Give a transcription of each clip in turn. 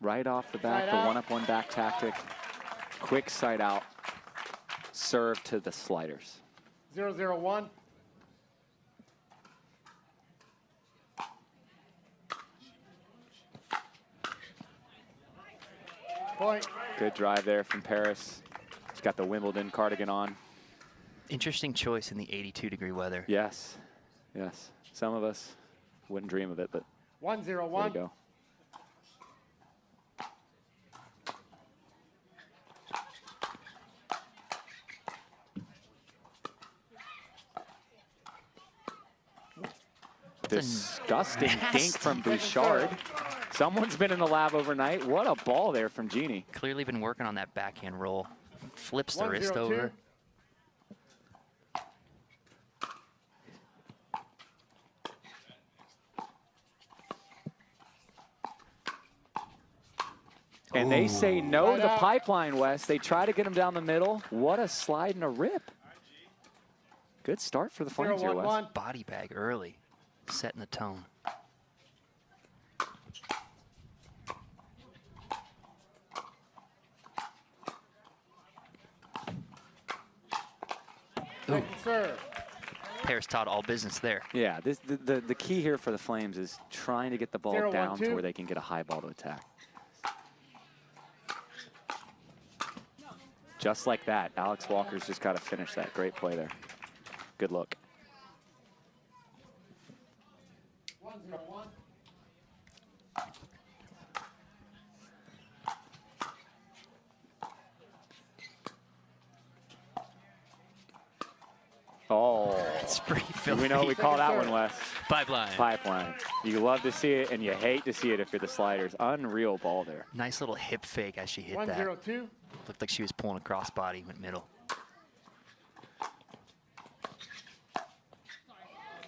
right off the bat, the one-up, one-back tactic. Quick side out, serve to the sliders. 0-0-1. Point. Good drive there from Parris. He's got the Wimbledon cardigan on. Interesting choice in the 82-degree weather. Yes, yes. Some of us wouldn't dream of it, but 1-0-1. There you go. Disgusting dink from Bouchard. Someone's been in the lab overnight. What a ball there from Genie. Clearly been working on that backhand roll. Flips the wrist over. And they say no to the pipeline, Wes. They try to get him down the middle. What a slide and a rip. Good start for the Flames here, Wes. Body bag early, setting the tone. Parris Todd, all business there. Yeah, the key here for the Flames is trying to get the ball down to where they can get a high ball to attack. Just like that, Alex Walker's just got to finish that. Great play there. Good look. Oh, it's pretty filthy. We know what we call that one, Wes. Pipeline. Pipeline. You love to see it, and you hate to see it if you're the sliders. Unreal ball there. Nice little hip fake as she hit that. 1-0-2. Looked like she was pulling a crossbody, went middle.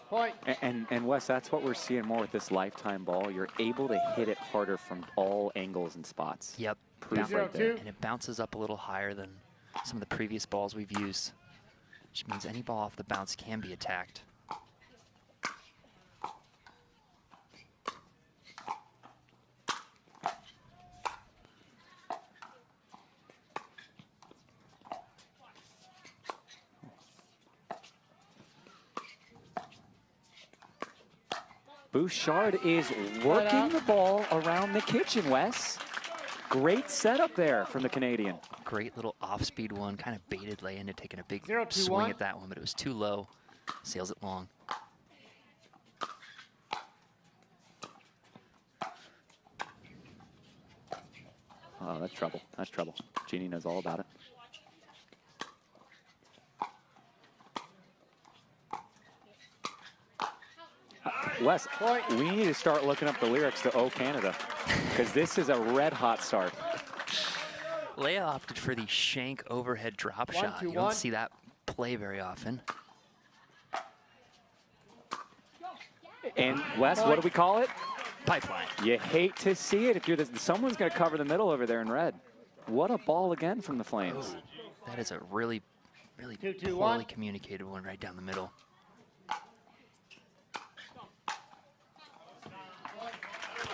Point. And Wes, that's what we're seeing more with this lifetime ball. You're able to hit it harder from all angles and spots. Yep. Proof right there. And it bounces up a little higher than some of the previous balls we've used, which means any ball off the bounce can be attacked. Bouchard is working the ball around the kitchen, Wes. Great setup there from the Canadian. Great little off-speed one, kind of baited Lea into taking a big 0-2-1. swing at that one, but it was too low. Sails it long. Oh, that's trouble. That's trouble. Genie knows all about it. Wes, we need to start looking up the lyrics to "Oh Canada," because this is a red-hot start. Lea opted for the shank overhead drop shot. You don't see that play very often. And Wes, what do we call it? Pipeline. You hate to see it if you're someone's going to cover the middle over there in red. What a ball again from the Flames. That is a really, really poorly communicated one right down the middle.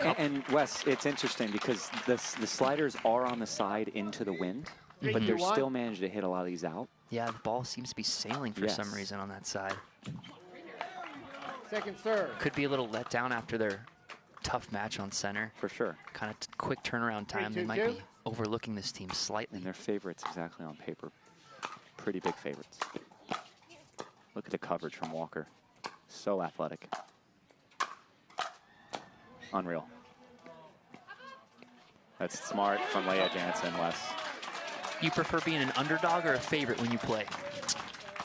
And Wes, it's interesting because the sliders are on the side into the wind, but they're still managed to hit a lot of these out. Yeah, the ball seems to be sailing for some reason on that side. Second serve. Could be a little let down after their tough match on center. For sure. Kind of quick turnaround time. They might be overlooking this team slightly. And they're favorites exactly on paper. Pretty big favorites. Look at the coverage from Walker. So athletic. Unreal. That's smart from Lea Jansen, Wes. You prefer being an underdog or a favorite when you play?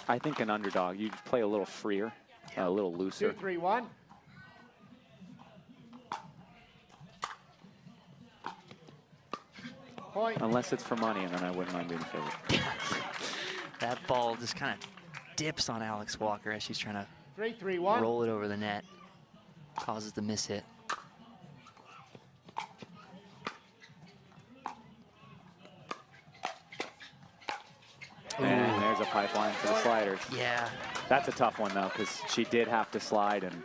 I think an underdog. You play a little freer, a little looser. 2-3-1. Point. Unless it's for money, and then I wouldn't mind being a favorite. That ball just kind of dips on Alex Walker as she's trying to 3-3-1. roll it over the net. Causes the miss hit. And there's a pipeline for the sliders. Yeah. That's a tough one, though, because she did have to slide. And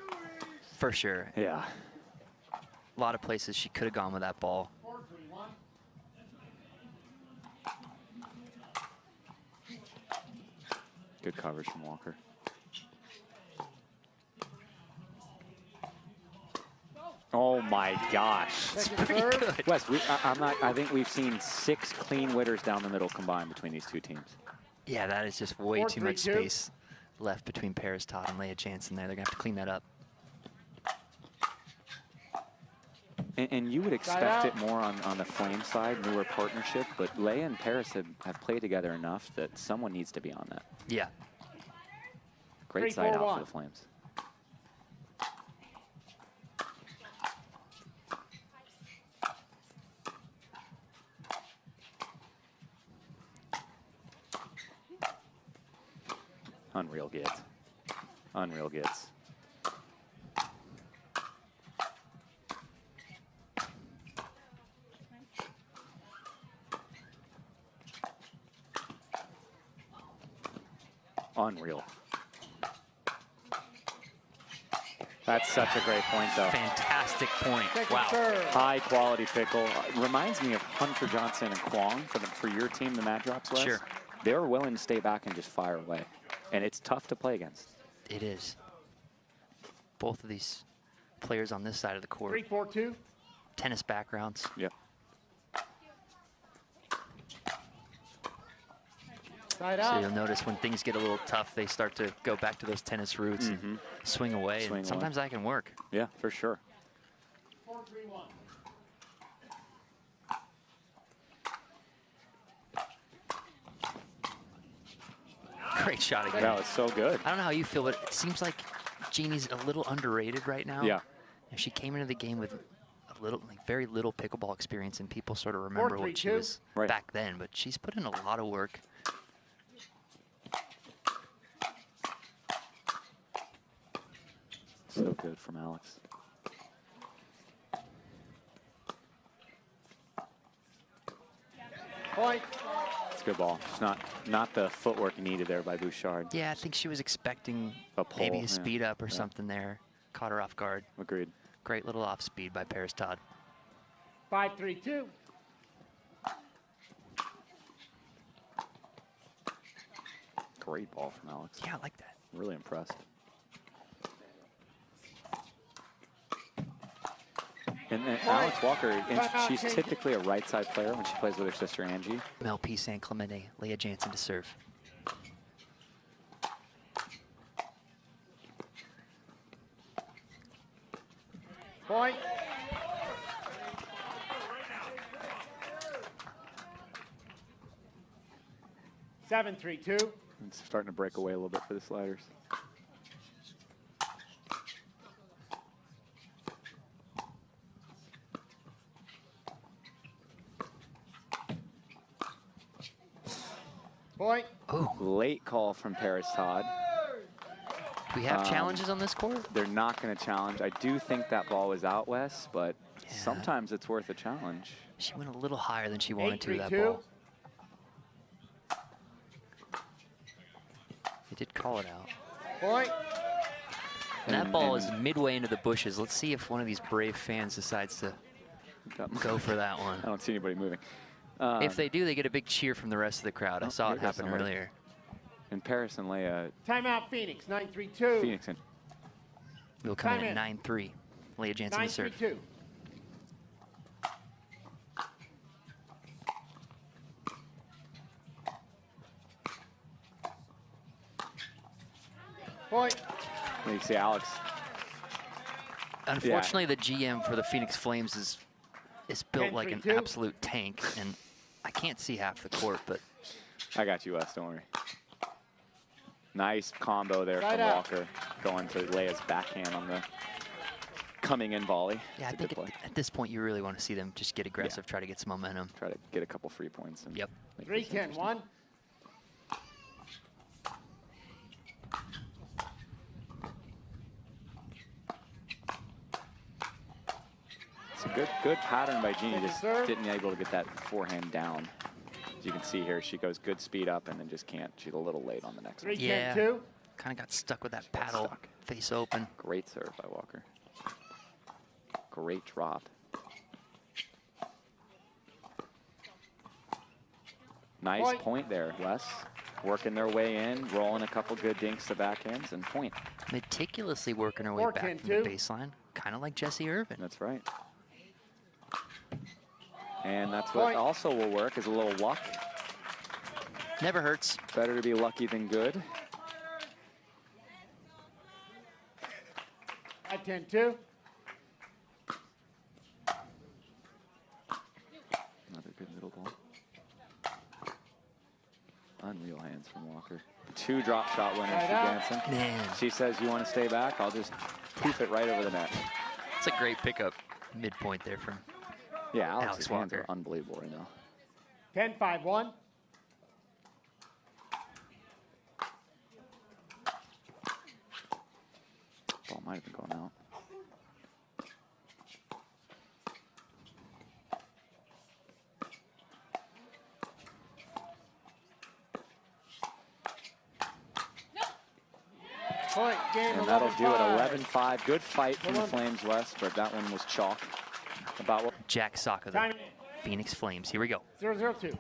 for sure. Yeah. A lot of places she could have gone with that ball. Good coverage from Walker. Oh my gosh. It's pretty good. Wes, I think we've seen 6 clean witters down the middle combined between these two teams. Yeah, that is just way too much 4-3-2. space left between Parris Todd and Lea Jansen there. They're going to have to clean that up. And you would expect it more on the Flame side, newer partnership, but Lea and Parris have played together enough that someone needs to be on that. Yeah. Great side out for the Flames. Unreal gets. Unreal gets. Unreal. That's such a great point, though. Fantastic point. Wow. High quality pickle. Reminds me of Hunter Johnson and Kwong for your team, the Mad Drops West. Sure. They were willing to stay back and just fire away. And it's tough to play against. It is. Both of these players on this side of the court. 3-4-2. Tennis backgrounds. Yep. Side So out. you'll notice when things get a little tough, they start to go back to those tennis roots and swing away. Swing and away. sometimes that can work. Yeah, for sure. 4-3-1. Great shot again. That was so good. I don't know how you feel, but it seems like Genie's a little underrated right now. Yeah. And she came into the game with a little, like very little pickleball experience, and people sort of remember what she 4-3-2. was Right. back then. But she's put in a lot of work. So good from Alex. Point. It's a good ball. It's not the footwork needed there by Bouchard. Yeah, I think she was expecting A pull, maybe yeah. a speed up or Yeah. something there. Caught her off guard. Agreed. Great little off speed by Parris Todd. 5-3-2. Great ball from Alex. Yeah, I like that. Really impressed. And Alex Walker, and she's typically a right side player when she plays with her sister Angie. MLP San Clemente, Lea Jansen to serve. Point. Seven, 3-2. It's starting to break away a little bit for the sliders. Point. Oh, Late call from Parris Todd. do we have challenges on this court? They're not going to challenge. I do think that ball was out, Wes, but Yeah. sometimes it's worth a challenge. She went a little higher than she wanted to, that 8-3-2. ball. They did call it out. Point. And that ball is midway into the bushes. Let's see if one of these brave fans decides to go for that one. I don't see anybody moving. If they do, they get a big cheer from the rest of the crowd. I saw here it goes happen somebody. earlier. And Parris and Lea, Timeout, Phoenix. 9-3-2. Phoenix and We'll come Time in in. at 9-3. Lea Jansen to serve. 9-3-2. Point. you see Alex. Unfortunately, the GM for the Phoenix Flames is built like an 10-3-2. absolute tank, and I can't see half the court, but I got you, Wes. Don't worry. Nice combo there Side from out. Walker, going to Lea's backhand on the coming in volley. yeah, I It's a think good play. at this point you really want to see them just get aggressive, try to get some momentum. Try to get a couple free points. And Yep. make this 3-10-1. It's a good pattern by Genie. Just Serve. didn't able to get that forehand down. As you can see here, she goes good speed up and then just can't. She's a little late on the next one. 3-10-2. Yeah. Kind of got stuck with that paddle, stuck. face open. Great serve by Walker. Great drop. Nice point there, Wes. Working their way in, rolling a couple good dinks to backhands, and point. Meticulously working her way back from the baseline, kind of like Jessie Irvine. That's right. And that's what also will work, is a little luck. Never hurts. Better to be lucky than good. 5-10-2. Another good middle ball. Unreal hands from Walker. 2 drop shot winners for Jansen. Man. She says, you want to stay back? I'll just poof it right over the net. It's a great pickup midpoint there from Alex's hands are unbelievable right now. 10-5-1. Ball might have been going out. Point, game And that'll do it, 11-5. Good fight from the Flames West, but that one was chalk. About what? Jack Sock of the Phoenix Flames. Here we go. 0-0-2.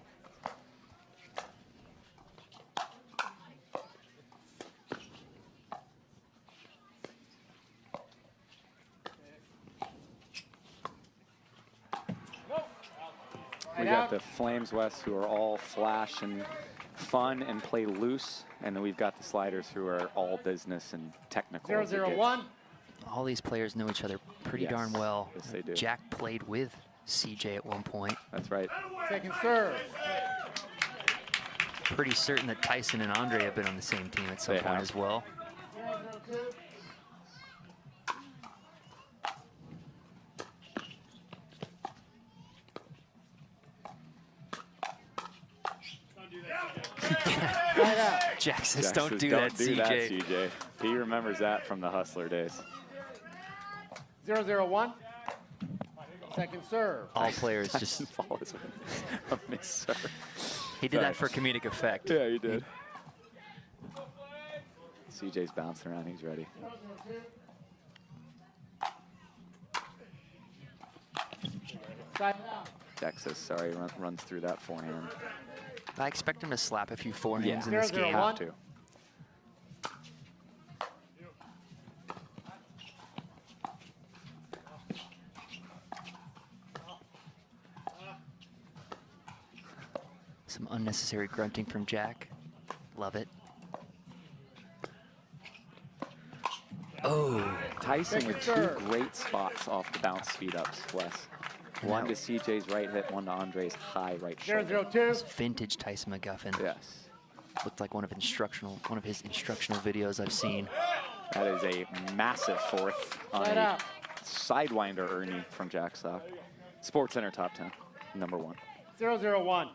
We got the Flames West, who are all flash and fun and play loose, and then we've got the Sliders, who are all business and technical. 0-0-1. All these players know each other pretty darn well. Yes, they do. Jack played with CJ at one point. That's right. Second serve. Pretty certain that Tyson and Andrei have been on the same team at some point as well. 0-0-2. Jack says, don't do that, CJ. He remembers that from the Hustler days. 0-0-1. Second serve. All players just follows a miss serve. He did that for comedic effect. Yeah, he did. CJ's bouncing around. He's ready. Jack says sorry, runs through that forehand. I expect him to slap a few forehands in this 0-0-1. game. Have to. Some unnecessary grunting from Jack. Love it. Oh. Tyson with 2 great spots off the bounce speed ups, Wes. One to CJ's right hit, one to Andrei's high right shoulder. 0-0-2. Vintage Tyson McGuffin. Yes. Looked like one of his instructional videos I've seen. That is a massive fourth on a sidewinder Ernie from Jack Sock. Sports Center top 10, number 1. 0-0-1.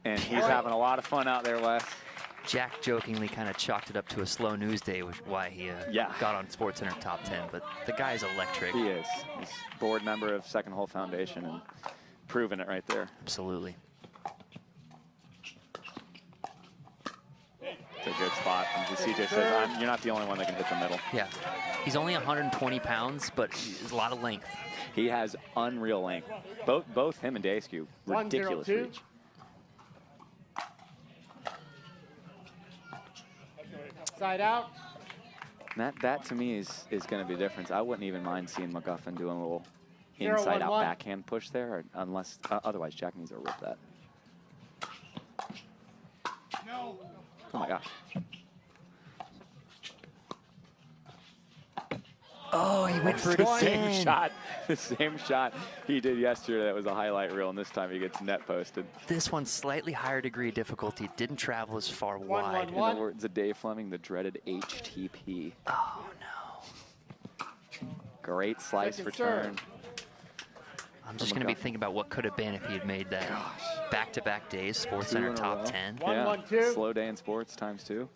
And he's having a lot of fun out there, Wes. Jack jokingly kind of chalked it up to a slow news day, which is why he got on SportsCenter top 10. But the guy is electric. He is. He's board member of Second Hole Foundation and proving it right there. Absolutely. It's a good spot. And CJ says, you're not the only one that can hit the middle. Yeah. He's only 120 pounds, but he's a lot of length. He has unreal length. Both him and Daescu, ridiculous reach. Side out. That to me is going to be the difference. I wouldn't even mind seeing McGuffin doing a little inside out backhand push there, unless otherwise Jack needs to rip that. No. Oh my gosh. Oh, he went for the same shot. The same shot he did yesterday. That was a highlight reel, and this time he gets net posted. This one's slightly higher degree difficulty. Didn't travel as far wide. In the words of Dave Fleming, the dreaded HTP. Oh, no. Great slice return. I'm just going to be thinking about what could have been if he had made that back-to-back days, SportsCenter top 10. Yeah, slow day in sports times 2.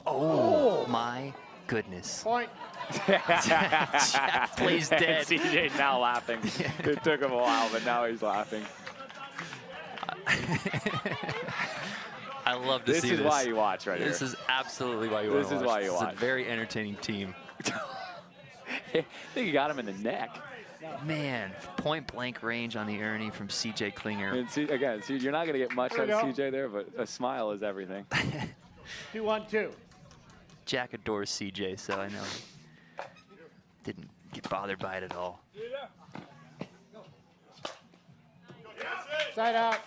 Oh, my goodness. Point. Jack plays dead. CJ now laughing. It took him a while, but now he's laughing. I love to see this. This is why you watch right here. This is absolutely why you watch. This is why you watch. It's a very entertaining team. I think you got him in the neck. Man, point blank range on the Ernie from CJ Klinger. And see, again, see, you're not going to get much out of CJ there, but a smile is everything. 2-1-2. Jack adores CJ, so I know he didn't get bothered by it at all. Side out.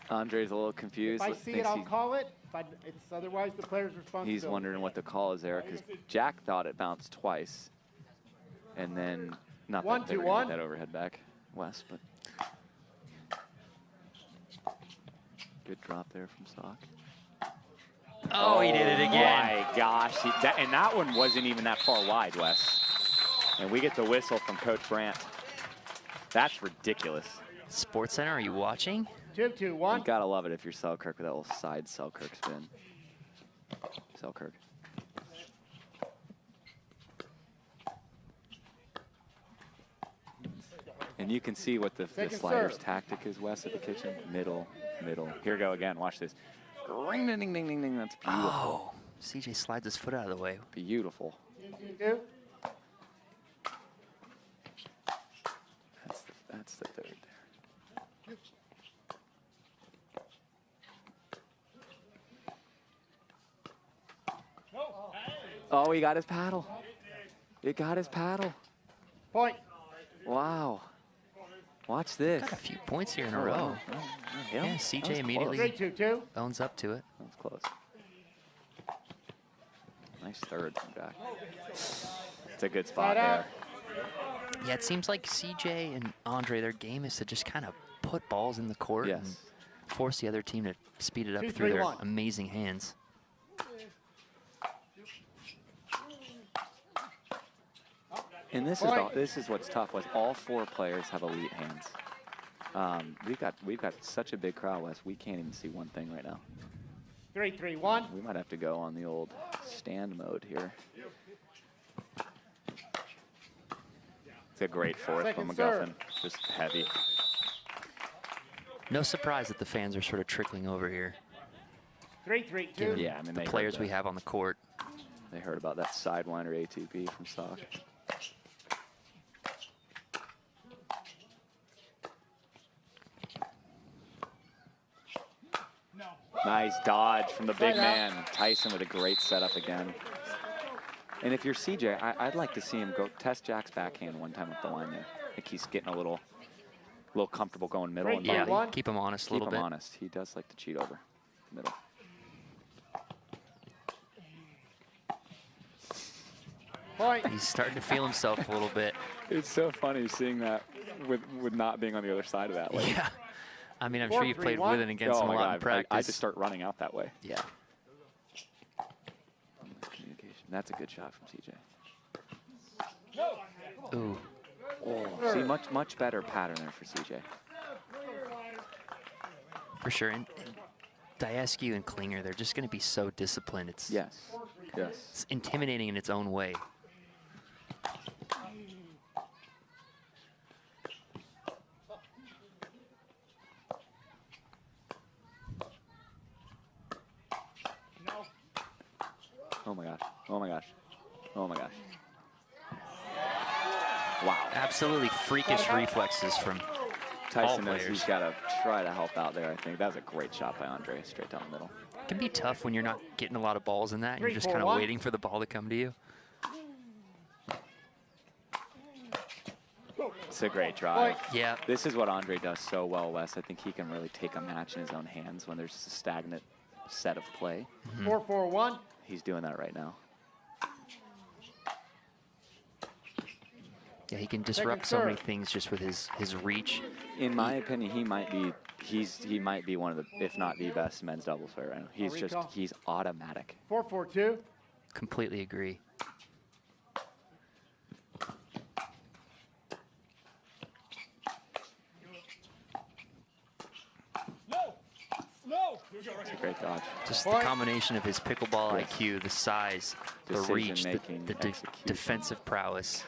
Andrei's a little confused. If I see it, I'll call it. It's otherwise the player's responsibility. He's wondering what the call is there because Jack thought it bounced twice. And then, not that they were going to get that overhead back, Wes, but good drop there from Stock. Oh, he did it again. My gosh. And that one wasn't even that far wide, Wes. And we get the whistle from Coach Brandt. That's ridiculous. Sports Center, are you watching? 2-2-1. You gotta love it if you're Selkirk with that little side Selkirk spin. Selkirk. And you can see what the sliders tactic is, Wes, at the kitchen. Middle, middle. Here we go again. Watch this. Ring, ding, ding, ding, ding, ding. That's beautiful. Oh, CJ slides his foot out of the way. Beautiful. 2-2. That's the third there. Oh, he got his paddle. It got his paddle. Point. Wow. Watch this. Got a few points here in a row. Yeah, CJ immediately 3-2-2. owns up to it. That was close. Nice third from Jack. It's a good spot there. Yeah, it seems like CJ and Andrei, their game is to just kind of put balls in the court and force the other team to speed it up through their amazing hands. And this is what's tough. Was all four players have elite hands. We've got such a big crowd, Wes. We can't even see one thing right now. 3-3-1. We might have to go on the old stand mode here. It's a great fourth from McGuffin. Just heavy. No surprise that the fans are sort of trickling over here. 3-3-2. Yeah, I mean, the players we have on the court. They heard about that sidewinder ATP from Stock. Nice dodge from the big man. Tyson with a great setup again. And if you're CJ, I'd like to see him go test Jack's backhand one time up the line there. I think he's getting a little comfortable going middle. And yeah, keep him honest a little bit. Keep him honest. He does like to cheat over the middle. Point. He's starting to feel himself a little bit. It's so funny seeing that with not being on the other side of that. Like, yeah. I mean, I'm sure you've played with and against him a lot in practice. I just start running out that way. Yeah. Communication. That's a good shot from CJ. Ooh. Oh, see, much better pattern there for CJ. For sure. And Daescu and Klinger, they're just going to be so disciplined. It's It's intimidating in its own way. Oh my gosh. Oh my gosh. Oh my gosh. Wow. Absolutely freakish reflexes from Tyson knows he's got to try to help out there, I think. That was a great shot by Andrei, straight down the middle. It can be tough when you're not getting a lot of balls in that. You're just kind of waiting for the ball to come to you. It's a great drive. Yeah. This is what Andrei does so well, Wes. I think he can really take a match in his own hands when there's a stagnant set of play. 4-4-1. He's doing that right now. Yeah, he can disrupt so many things just with his reach. In my opinion, he might be one of the, if not the best men's doubles player right now. He's automatic. 4-4-2. Completely agree. It's a great dodge. Just the combination of his pickleball IQ, the size, the reach, the defensive prowess.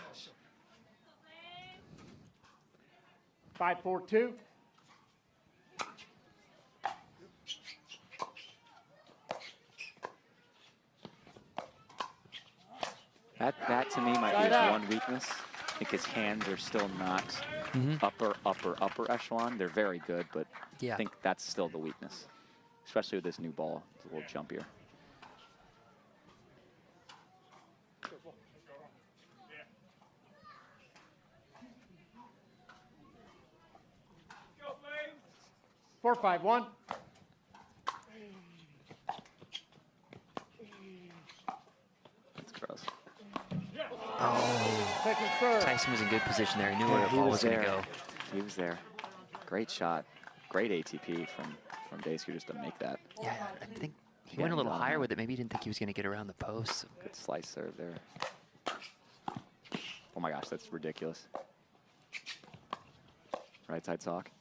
5-4-2. That to me might be his one weakness. I think his hands are still not upper echelon. They're very good, but I think that's still the weakness, especially with this new ball. It's a little jumpier. Go, 4-5-1. That's gross. Oh, Tyson was in good position there. He knew where the ball was going to go. He was there. Great shot. Great ATP from Daescu just to make that. Yeah, I think he went a little higher with it. Maybe he didn't think he was going to get around the post. Good slice serve there. Oh my gosh, that's ridiculous. Right side sock.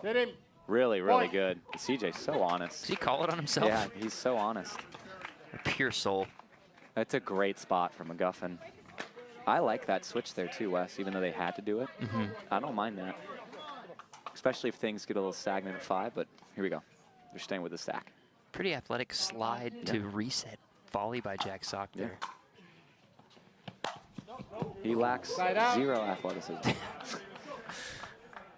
Hit him. Really, really good. CJ's so honest. Does he call it on himself? Yeah, he's so honest. A pure soul. That's a great spot for McGuffin. I like that switch there too, Wes, even though they had to do it. I don't mind that. Especially if things get a little stagnant at 5, but here we go. They're staying with the stack. Pretty athletic slide to reset volley by Jack Sock there. He lacks 0 athleticism.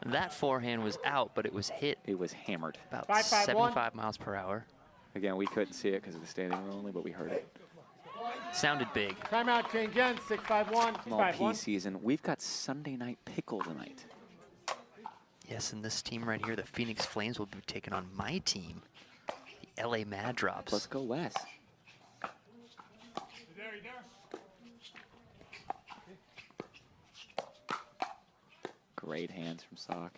That forehand was out, but it was hit. It was hammered. About 75 miles per hour. Again, we couldn't see it because of the standing room only, but we heard it. Sounded big. Timeout, change ends, 6-5-1. MLP season. We've got Sunday night pickle tonight. Yes, and this team right here, the Phoenix Flames, will be taking on my team, the LA Mad Drops. Let's go, Wes. Great hands from Sock.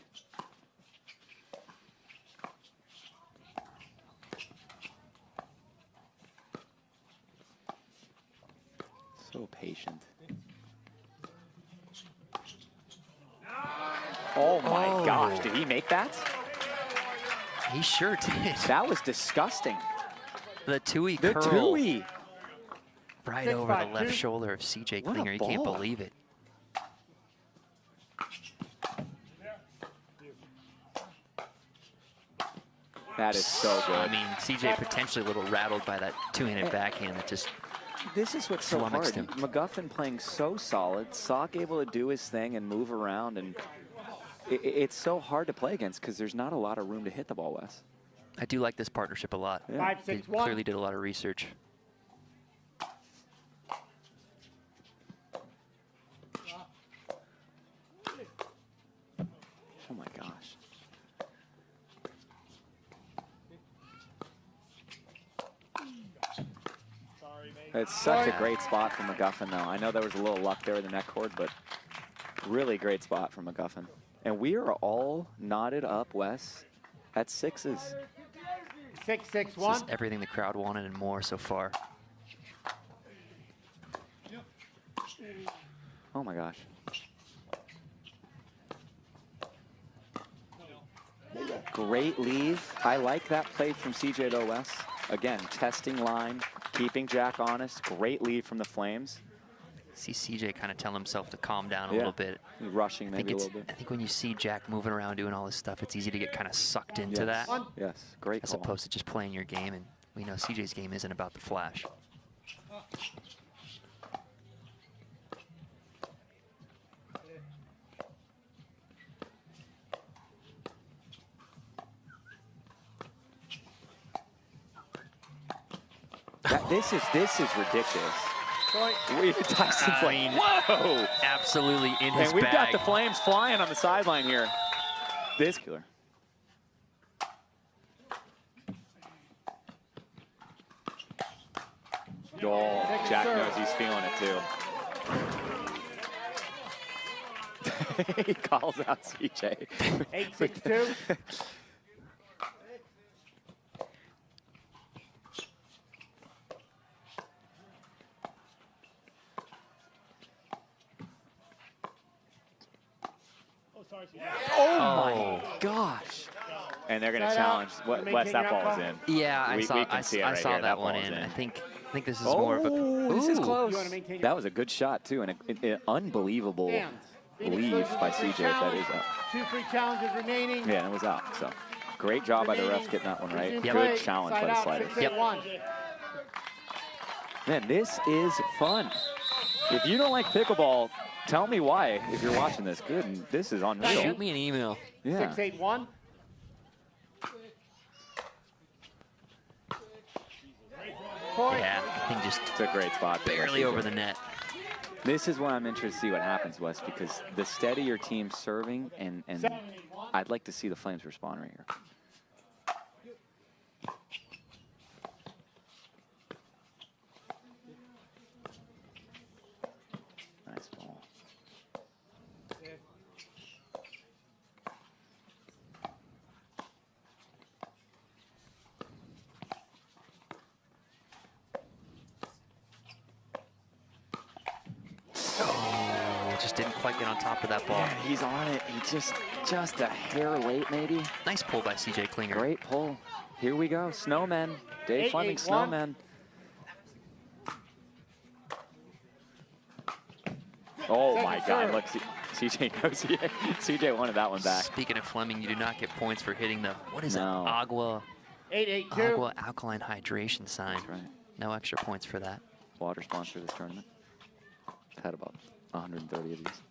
So patient. Oh my gosh, did he make that? He sure did. That was disgusting. The Tui curl. The Tui. Right over the left shoulder of CJ Klinger. You can't believe it. That is so good. I mean, CJ potentially a little rattled by that two-handed backhand that just This is what's so hard. McGuffin playing so solid, Sock able to do his thing and move around, and it's so hard to play against because there's not a lot of room to hit the ball, Wes. I do like this partnership a lot. Yeah. They clearly did a lot of research. Oh my gosh. It's such a great spot for McGuffin, though. I know there was a little luck there with the net cord, but really great spot for McGuffin. And we are all knotted up, Wes, at 6s. 6-6-1. Everything the crowd wanted and more so far. Oh my gosh. Great leave. I like that play from CJ though, Wes. Again, testing line, keeping Jack honest. Great lead from the Flames. See CJ kind of tell himself to calm down a little bit. Rushing maybe a little bit. I think when you see Jack moving around doing all this stuff, it's easy to get kind of sucked into that. Yes, great As call. opposed to just playing your game. And we know CJ's game isn't about the flash. This is ridiculous. Tyson's like, whoa! Absolutely in his bag. And we've got the Flames flying on the sideline here. This killer. Oh, Jack knows he's feeling it too. He calls out CJ. 8-6-2. Oh my gosh. And they're going to challenge. Wes, that ball is in. Yeah, I saw that one in. I think this is more of a. This is close. That was a good shot too, and an unbelievable leave by CJ if that is out. 2 free challenges remaining. Yeah, and it was out. So great job by the refs getting that one right. Yep. Good challenge by the sliders. Yep. Man, this is fun. If you don't like pickleball, tell me why. If you're watching this, good. This is unreal. Shoot me an email. Yeah. 6-8-1. Yeah, I think just it's a great spot. Barely over the net. This is where I'm interested to see what happens, Wes, because the steadier team's serving, and I'd like to see the Flames respond right here. Nice ball. Just didn't quite get on top of that ball. Yeah, he's on it. He just a hair late, maybe. Nice pull by CJ Klinger. Great pull. Here we go. Snowmen. Dave Fleming, Snowmen. Oh my God! Look, CJ knows. CJ wanted that one back. Speaking of Fleming, you do not get points for hitting the what is it? No. Agua 8-8-2. Agua alkaline hydration sign. That's right. No extra points for that. Water sponsor this tournament. Had about 130 of these.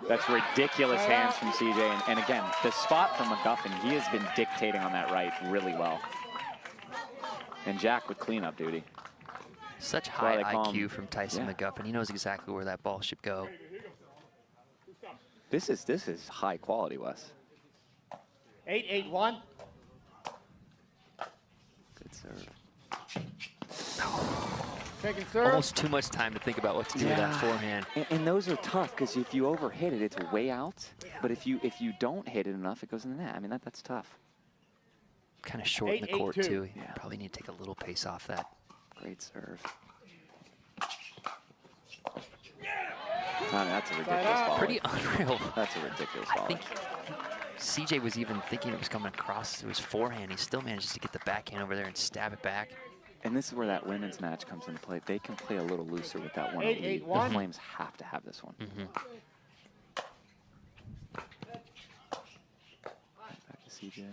That's ridiculous hands from CJ. And again, the spot from McGuffin, he has been dictating on that right really well. And Jack with cleanup duty. Such high IQ from Tyson McGuffin. He knows exactly where that ball should go. This is high quality, Wes. 8-8-1. Good serve. Second serve. Almost too much time to think about what to do with that forehand. And those are tough because if you overhit it, it's way out. But if you don't hit it enough, it goes in the net. I mean, that's tough. Kind of short in the court, too. Yeah. Probably need to take a little pace off that. Great serve. I mean, that's a ridiculous foul. Pretty unreal. That's a ridiculous foul. I think CJ was even thinking it was coming across to his forehand. He still manages to get the backhand over there and stab it back. And this is where that women's match comes into play. They can play a little looser with that one lead. The Flames have to have this one. Back to CJ.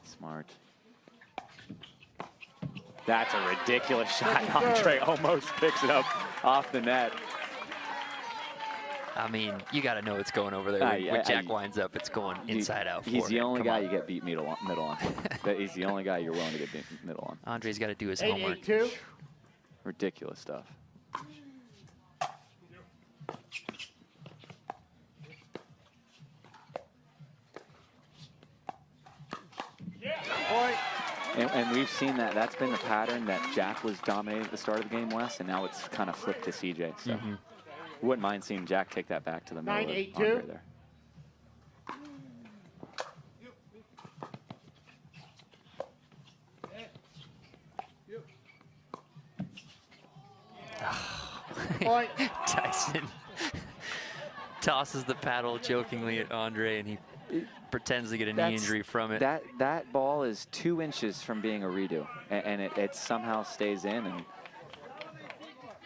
Smart. That's a ridiculous shot. Andrei almost picks it up off the net. I mean, you got to know it's going over there. When Jack winds up, it's going inside out. He's the only guy you get beat middle on. He's the only guy you're willing to get beat middle on. Andrei's got to do his homework. 8-8-2. Ridiculous stuff. And we've seen that. That's been the pattern that Jack was dominating at the start of the game, Wes, and now it's kind of flipped to CJ. So wouldn't mind seeing Jack take that back to the middle of Andrei there. Tyson tosses the paddle jokingly at Andrei, and he pretends to get a knee injury from it. That ball is 2 inches from being a redo, and it somehow stays in. And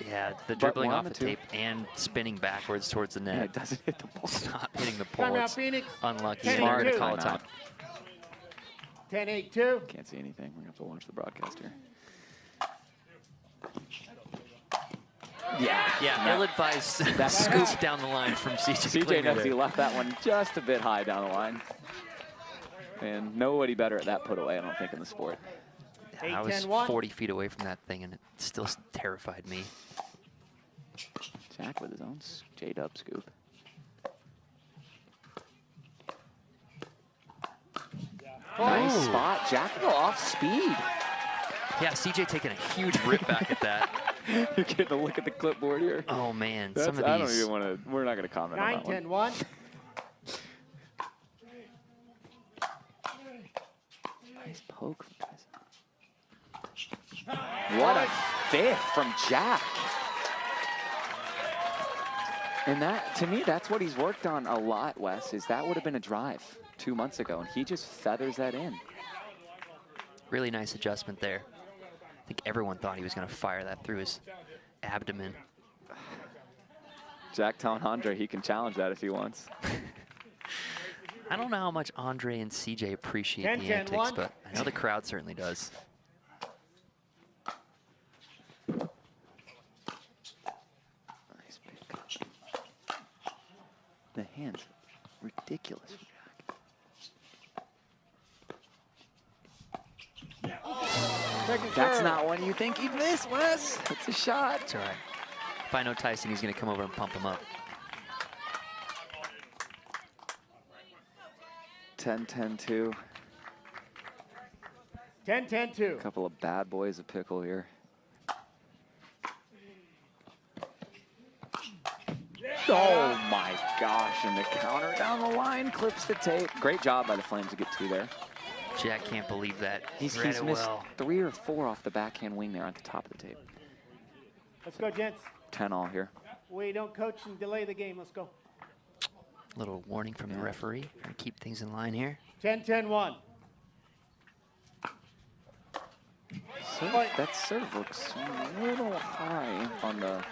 yeah, the dribbling off the tape and spinning backwards towards the net. Yeah, it doesn't hit the ball. It's not hitting the pole. It's unlucky. Smart to call a time. 10-8-2. Can't see anything. We're going to have to watch the broadcast here. Yeah, ill-advised scoop down the line from CJ. CJ knows he left that one just a bit high down the line. And nobody better at that put away, I don't think, in the sport. I was 40 feet away from that thing, and it still terrified me. Jack with his own J-dub scoop. Nice spot. Jack go off speed. Yeah, CJ taking a huge rip back at that. You're getting a look at the clipboard here. Oh, man. Some of these. I don't even want to. We're not going to comment on that one. 9-10-1. Nice poke from Tyson. What a fifth from Jack. And that, to me, that's what he's worked on a lot, Wes, is that would have been a drive 2 months ago, and he just feathers that in. Really nice adjustment there. I think everyone thought he was going to fire that through his abdomen. Jack telling Andrei he can challenge that if he wants. I don't know how much Andrei and CJ appreciate 10, the 10, antics, 1. but I know the crowd certainly does. Nice pick. The hands, ridiculous for Jack. That's not one you think he'd miss, Wes. It's a shot. It's all right. If I know Tyson, he's going to come over and pump him up. 10-10-2. 10-10-2. A couple of bad boys of pickle here. Oh my gosh, and the counter down the line clips the tape. Great job by the Flames to get two there. Jack can't believe that. He's missed 3 or 4 off the backhand wing there at the top of the tape. Let's go, gents. 10 all here. We don't coach and delay the game. Let's go. Little warning from the referee. Trying to keep things in line here. 10-10-1. That serve looks a little high on the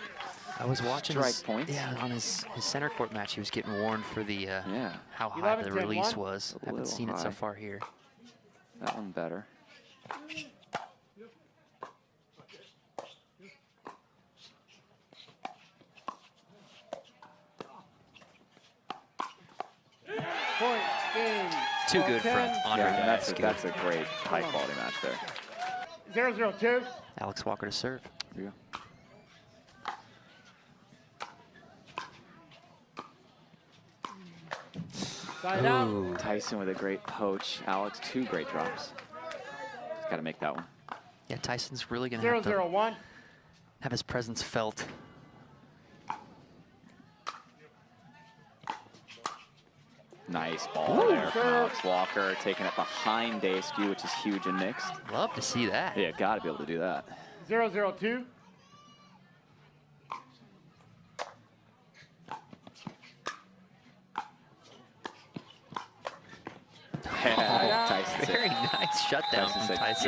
I was watching strike points. Yeah, on his center court match, he was getting warned for the how high 11, the 10, release 1. was. I haven't seen it so far here. That one better. Point game. Too good from Andrei Daescu. That's a great high-quality match there. 0-0-2. Alex Walker to serve. Yeah. Side out. Tyson with a great poach. Alex, 2 great drops. He's got to make that one. Yeah, Tyson's really going to have to 0-0-1. have his presence felt. Nice ball there from Alex Walker, taking it behind Daescu, which is huge and mixed. Love to see that. Yeah, got to be able to do that. 0-0-2. Tyson Very nice shutdown Tyson from said, Tyson.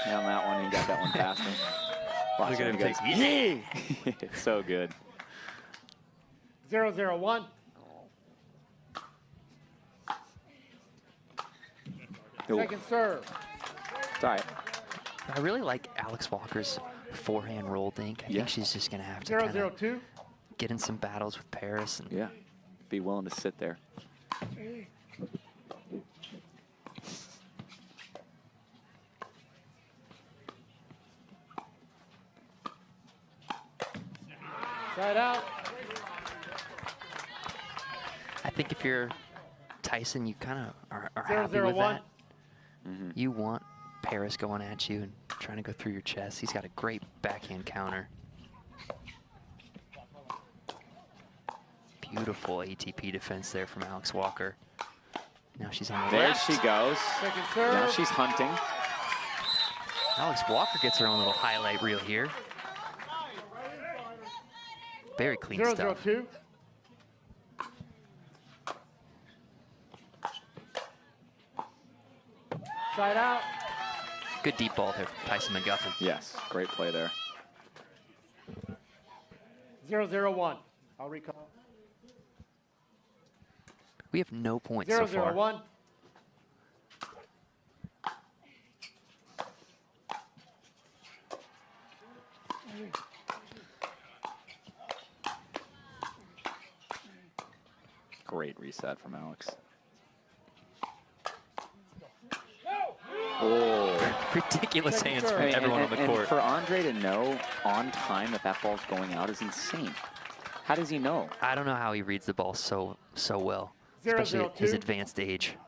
yeah, on that one, he got that one past him. Watch Look at him goes, take. It's so good. 0-0-1. Second serve. It's all right. I really like Alex Walker's forehand roll dink. I think she's just going to have to 0-0-2. get in some battles with Parris. And be willing to sit there. Side out. I think if you're Tyson, you kind of are happy with 0-0-1. that. You want Parris going at you and trying to go through your chest. He's got a great backhand counter. Beautiful ATP defense there from Alex Walker. Now she's on the There left. she goes. Second serve. Now she's hunting. Alex Walker gets her own little highlight reel here. Very clean stuff. 0-0-2. Side out. Good deep ball there from Tyson McGuffin. Yes, great play there. 0-0-1. I'll recall. We have no points so far. 0-0-1. Great reset from Alex. Oh. Ridiculous hands from everyone on the court. And for Andrei to know on time that that ball's going out is insane. How does he know? I don't know how he reads the ball so well, 0-0-2. especially at his advanced age.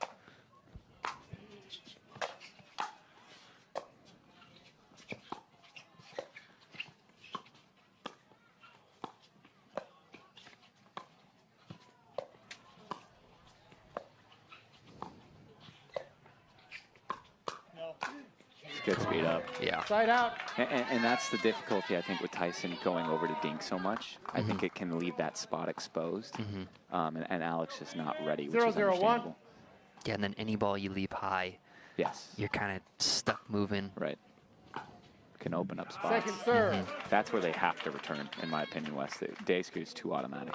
good speed up. Yeah. Side out. And that's the difficulty, I think, with Tyson going over to dink so much. I think it can leave that spot exposed. And Alex is not ready, which is understandable. Yeah, and then any ball you leave high, you're kind of stuck moving. Right. Can open up spots. Second serve. That's where they have to return, in my opinion, Wes. Daescu is too automatic.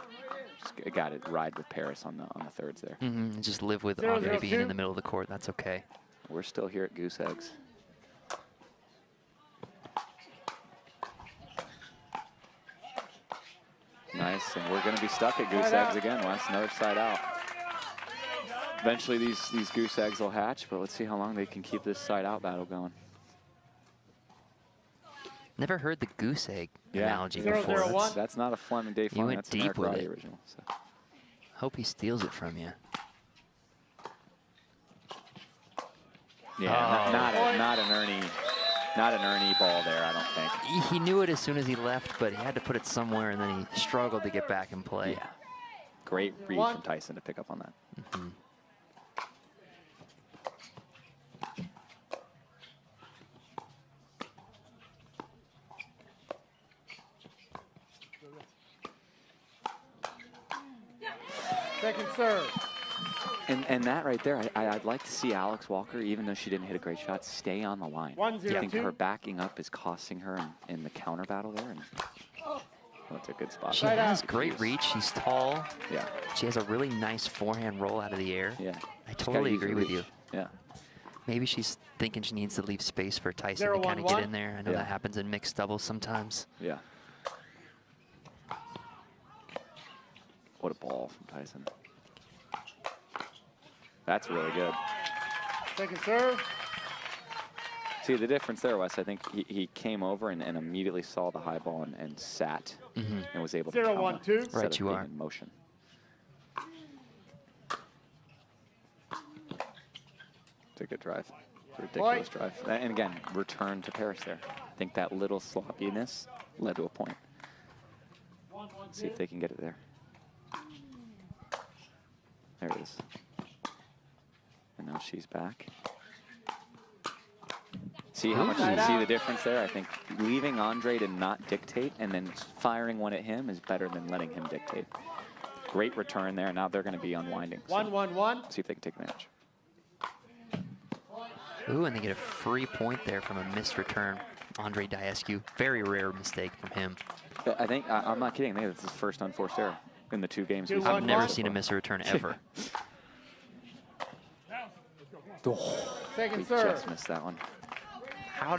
Just got to ride with Parris on the thirds there. And just live with Andrei being in the middle of the court. That's okay. We're still here at Goose Eggs. Nice, and we're going to be stuck at Goose Eggs again, Wes. Another side out. Eventually, these Goose Eggs will hatch, but let's see how long they can keep this side out battle going. Never heard the goose egg analogy before. 0-0-1. That's not a Fleming Day Fleming. That's deep with it. Original. So. Hope he steals it from you. Yeah, not an Ernie ball there, I don't think. He knew it as soon as he left, but he had to put it somewhere, and then he struggled to get back and play. Yeah. Great read from Tyson to pick up on that. Second serve. And that right there, I'd like to see Alex Walker, even though she didn't hit a great shot, stay on the line. 1-0-2. I think her backing up is costing her in the counter battle there. And that's a good spot. She has great reach. She's tall. Yeah. She has a really nice forehand roll out of the air. Yeah. I totally agree with you. Yeah. Maybe she's thinking she needs to leave space for Tyson to kind of get in there. I know that happens in mixed doubles sometimes. Yeah. What a ball from Tyson. That's really good. Second serve. See, the difference there, Wes, I think he came over and immediately saw the high ball and sat and was able to 0-1-2. Right, you are. In motion. It's a good drive. It's a ridiculous drive. And again, return to Parris there. I think that little sloppiness led to a point. See if they can get it there. There it is. And now she's back. See how much you see the difference there? I think leaving Andrei to not dictate and then firing one at him is better than letting him dictate. Great return there. Now they're going to be unwinding. 1-1-1. See if they can take advantage. Ooh, and they get a free point there from a missed return. Andrei Daescu. Very rare mistake from him. I think, I'm not kidding, I think that's his first unforced error in the 2 games. I've never seen him miss a return ever. Second We serve. just missed that one. How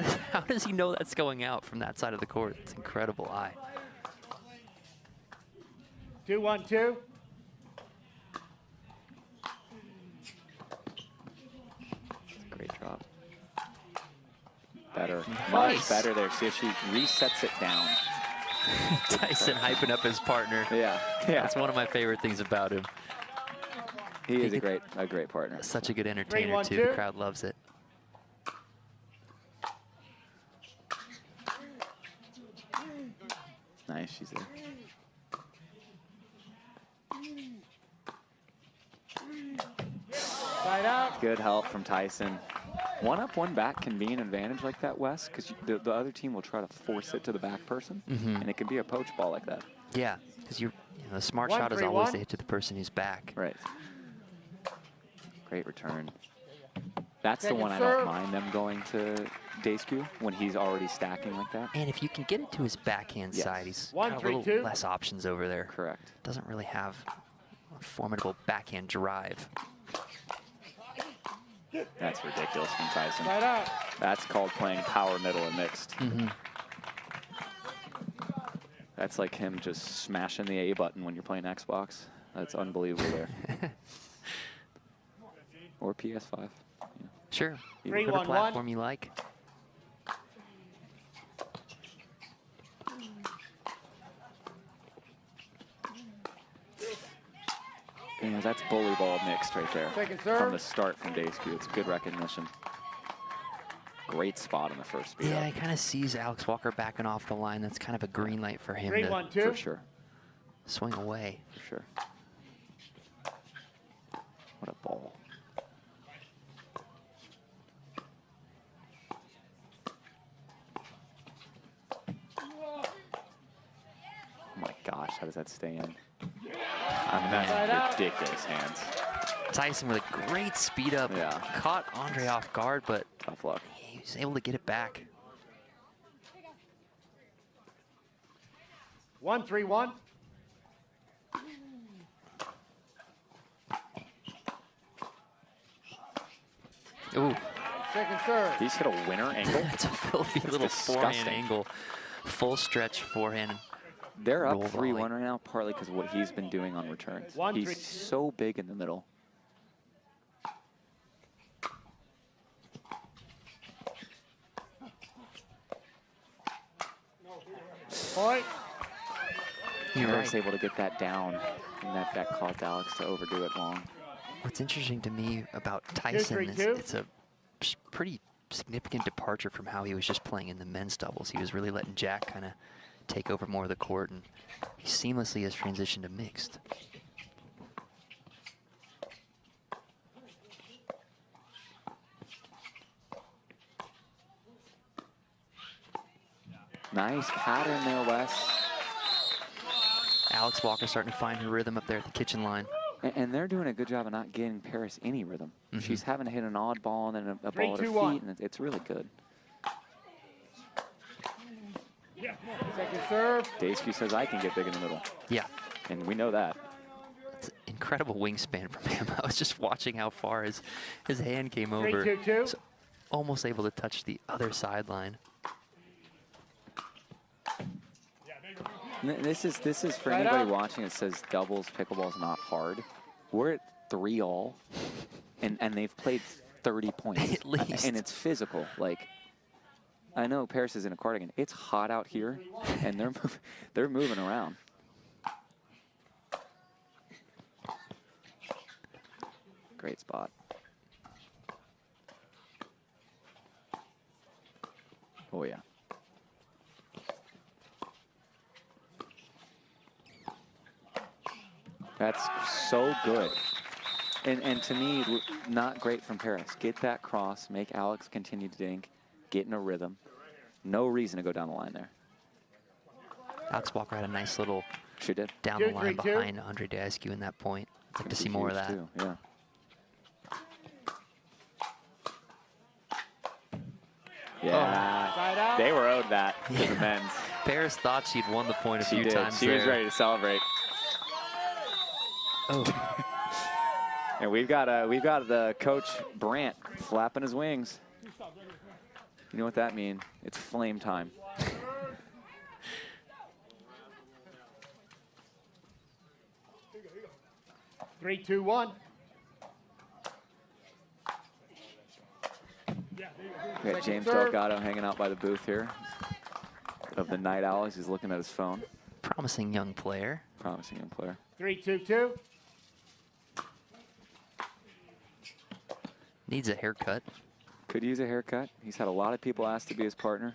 does he know that's going out from that side of the court? It's incredible eye. 2-1-2. Great drop. Better. Nice. Much better there. See if she resets it down. Tyson hyping up his partner. Yeah. That's one of my favorite things about him. He is a great partner. Such a good entertainer, too. The crowd loves it. Nice, she's there. Side out. Good help from Tyson. 1 up, 1 back can be an advantage like that, Wes, because the other team will try to force it to the back person, and it can be a poach ball like that. Yeah, because the smart shot is always to hit to the person who's back. Right. Great return. That's the one I don't mind them going to Daescu when he's already stacking like that. And if you can get it to his backhand side, he's got a little less options over there. Correct. Doesn't really have a formidable backhand drive. That's ridiculous from Tyson. Side out. That's called playing power middle and mixed. That's like him just smashing the A button when you're playing Xbox. That's unbelievable there. Or PS5. Yeah. Sure. Three, Whatever 1, platform you like. Yeah, that's bully ball mixed right there. Second serve. From the start from Daescu. It's good recognition. Great spot on the first speed. Yeah, he kind of sees Alex Walker backing off the line. That's kind of a green light for him 3-1-2. to For sure. swing away. For sure. What a ball. How does that stay in? I mean, that's ridiculous hands. Tyson with a great speed up. Yeah. Caught Andrei off guard, but tough luck. He was able to get it back. 1-3-1. Ooh. Second serve. He's hit a winner angle. That's a filthy little forehand angle. Full stretch forehand. They're up 3-1 right now, partly because of what he's been doing on returns. He's so big in the middle. Point. Parris able to get that down, and that caused Alex to overdo it long. What's interesting to me about Tyson is it's a pretty significant departure from how he was just playing in the men's doubles. He was really letting Jack kind of take over more of the court, and he seamlessly has transitioned to mixed. Nice pattern there, Wes. Alex Walker starting to find her rhythm up there at the kitchen line. And they're doing a good job of not getting Parris any rhythm. She's having to hit an odd ball and then a ball at her feet, and it's really good. Second serve. Daescu says I can get big in the middle. Yeah. And we know that. It's an incredible wingspan from him. I was just watching how far his hand came over. 3-2-2. Almost able to touch the other sideline. This is for anybody watching that says doubles pickleball is not hard. We're at 3-all, and they've played 30 points. At least. And it's physical. Like, I know Parris is in a cardigan. It's hot out here, and they're moving around. Great spot. Oh, yeah. That's so good. And to me, not great from Parris. Get that cross, make Alex continue to dink, get in a rhythm. No reason to go down the line there. Alex Walker had a nice little down the line 2-3-2. behind Andrei Daescu in that point. I'd like to see more of that. Too, yeah. Yeah, they were owed that to the men's. Parris thought she'd won the point a few times. She was ready to celebrate. Oh. And we've got the coach Brandt flapping his wings. You know what that means? It's flame time. 3-2-1. We got James Delgado hanging out by the booth here of the Night Owls. He's looking at his phone. Promising young player. Promising young player. 3-2-2. Needs a haircut. Could use a haircut. He's had a lot of people ask to be his partner.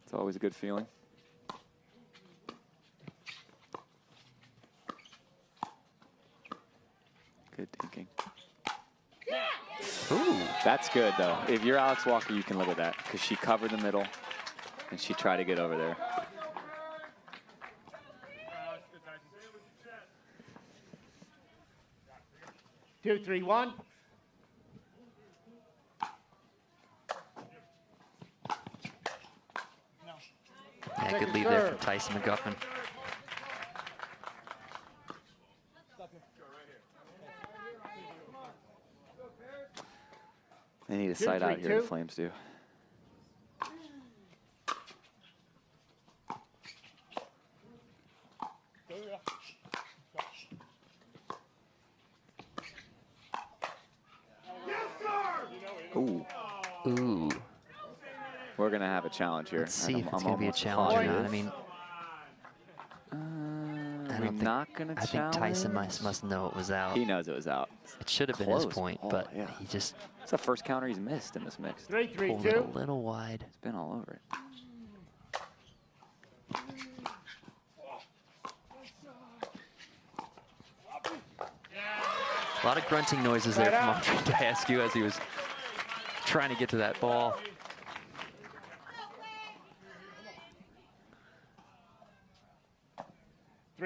It's always a good feeling. Good thinking. Ooh, that's good though. If you're Alex Walker, you can look at that because she covered the middle and she tried to get over there. Two, 3-1. Yeah, good lead there from Tyson McGuffin. They need a side out here, the Flames do. Ooh. Ooh. We're going to have a challenge here. Let's see if it's going to be a challenge or not. I mean, I don't think, not going to challenge. I think Tyson must know it was out. He knows it was out. It should have been his point, but he just... It's the first counter he's missed in this mix. 3-3-2. Pulled it a little wide. It's been all over it. A lot of grunting noises there from Andrei Daescu as he was trying to get to that ball.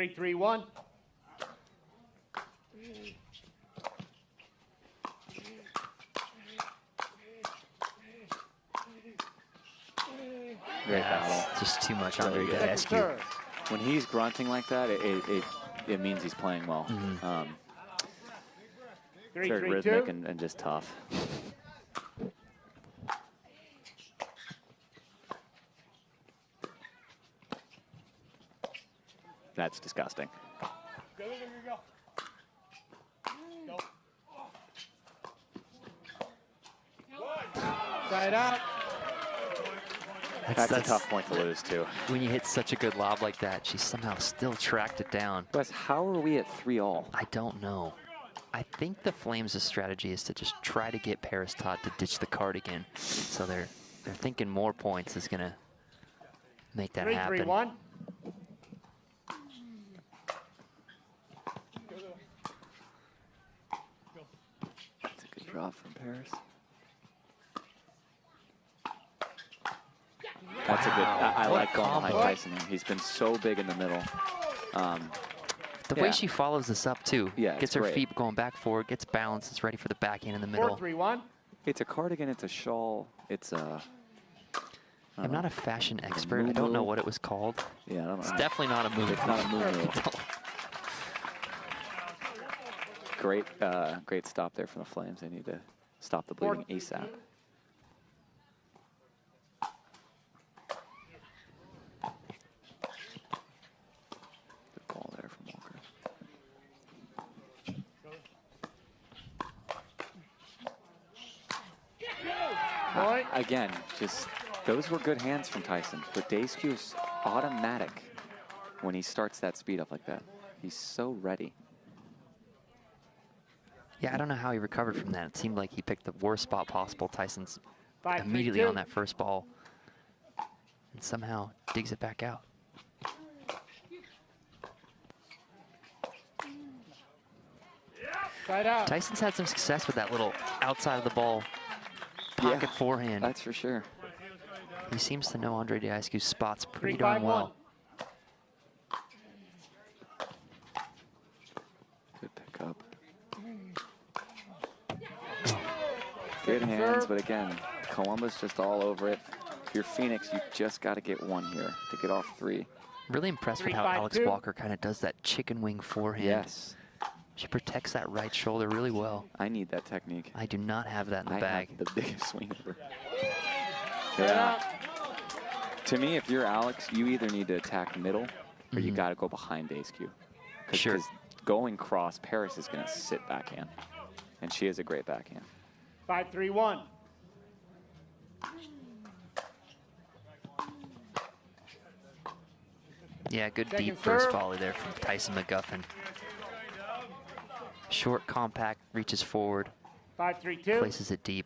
3-3-1. Great battle. Just too much Andrei Daescu. When he's grunting like that, it means he's playing well. Very rhythmic and just tough. That's disgusting. Side out. That's a tough point to lose, too. When you hit such a good lob like that, she somehow still tracked it down. Wes, how are we at 3-all? I don't know. I think the Flames' strategy is to just try to get Parris Todd to ditch the cardigan. So they're thinking more points is going to make that happen. 3-3-1. That's a good drop from Parris. That's a good. I like going behind Tyson. He's been so big in the middle. The way she follows this up, too. Yeah, gets her feet going back forward, gets balance, is ready for the backhand in the middle. 4-3-1. It's a cardigan, it's a shawl, it's a... I'm not a fashion expert. I don't know what it was called. Yeah, I don't know. It's definitely not a move. It's not a move. Great stop there from the Flames. They need to stop the bleeding ASAP. Good ball there from Walker. Again, just those were good hands from Tyson, but Daescu is automatic when he starts that speed up like that. He's so ready. Yeah, I don't know how he recovered from that. It seemed like he picked the worst spot possible. Tyson's immediately on that first ball and somehow digs it back out. Side out. Tyson's had some success with that little outside of the ball pocket forehand. That's for sure. He seems to know Andrei Daescu's spots pretty darn well. Good pickup. Good hands, but again, Columbus just all over it. If you're Phoenix, you just got to get one here to get off 3. Really impressed with how Alex Walker kind of does that chicken wing forehand. Yes. She protects that right shoulder really well. I need that technique. I do not have that in the bag. I have the biggest swing ever. Yeah. To me, if you're Alex, you either need to attack middle or you got to go behind Daescu. Because going cross, Parris is going to sit backhand. And she is a great backhand. 5-3-1. Yeah, good deep first volley there from Tyson McGuffin. Short, compact, reaches forward. 5-3-2. Places it deep.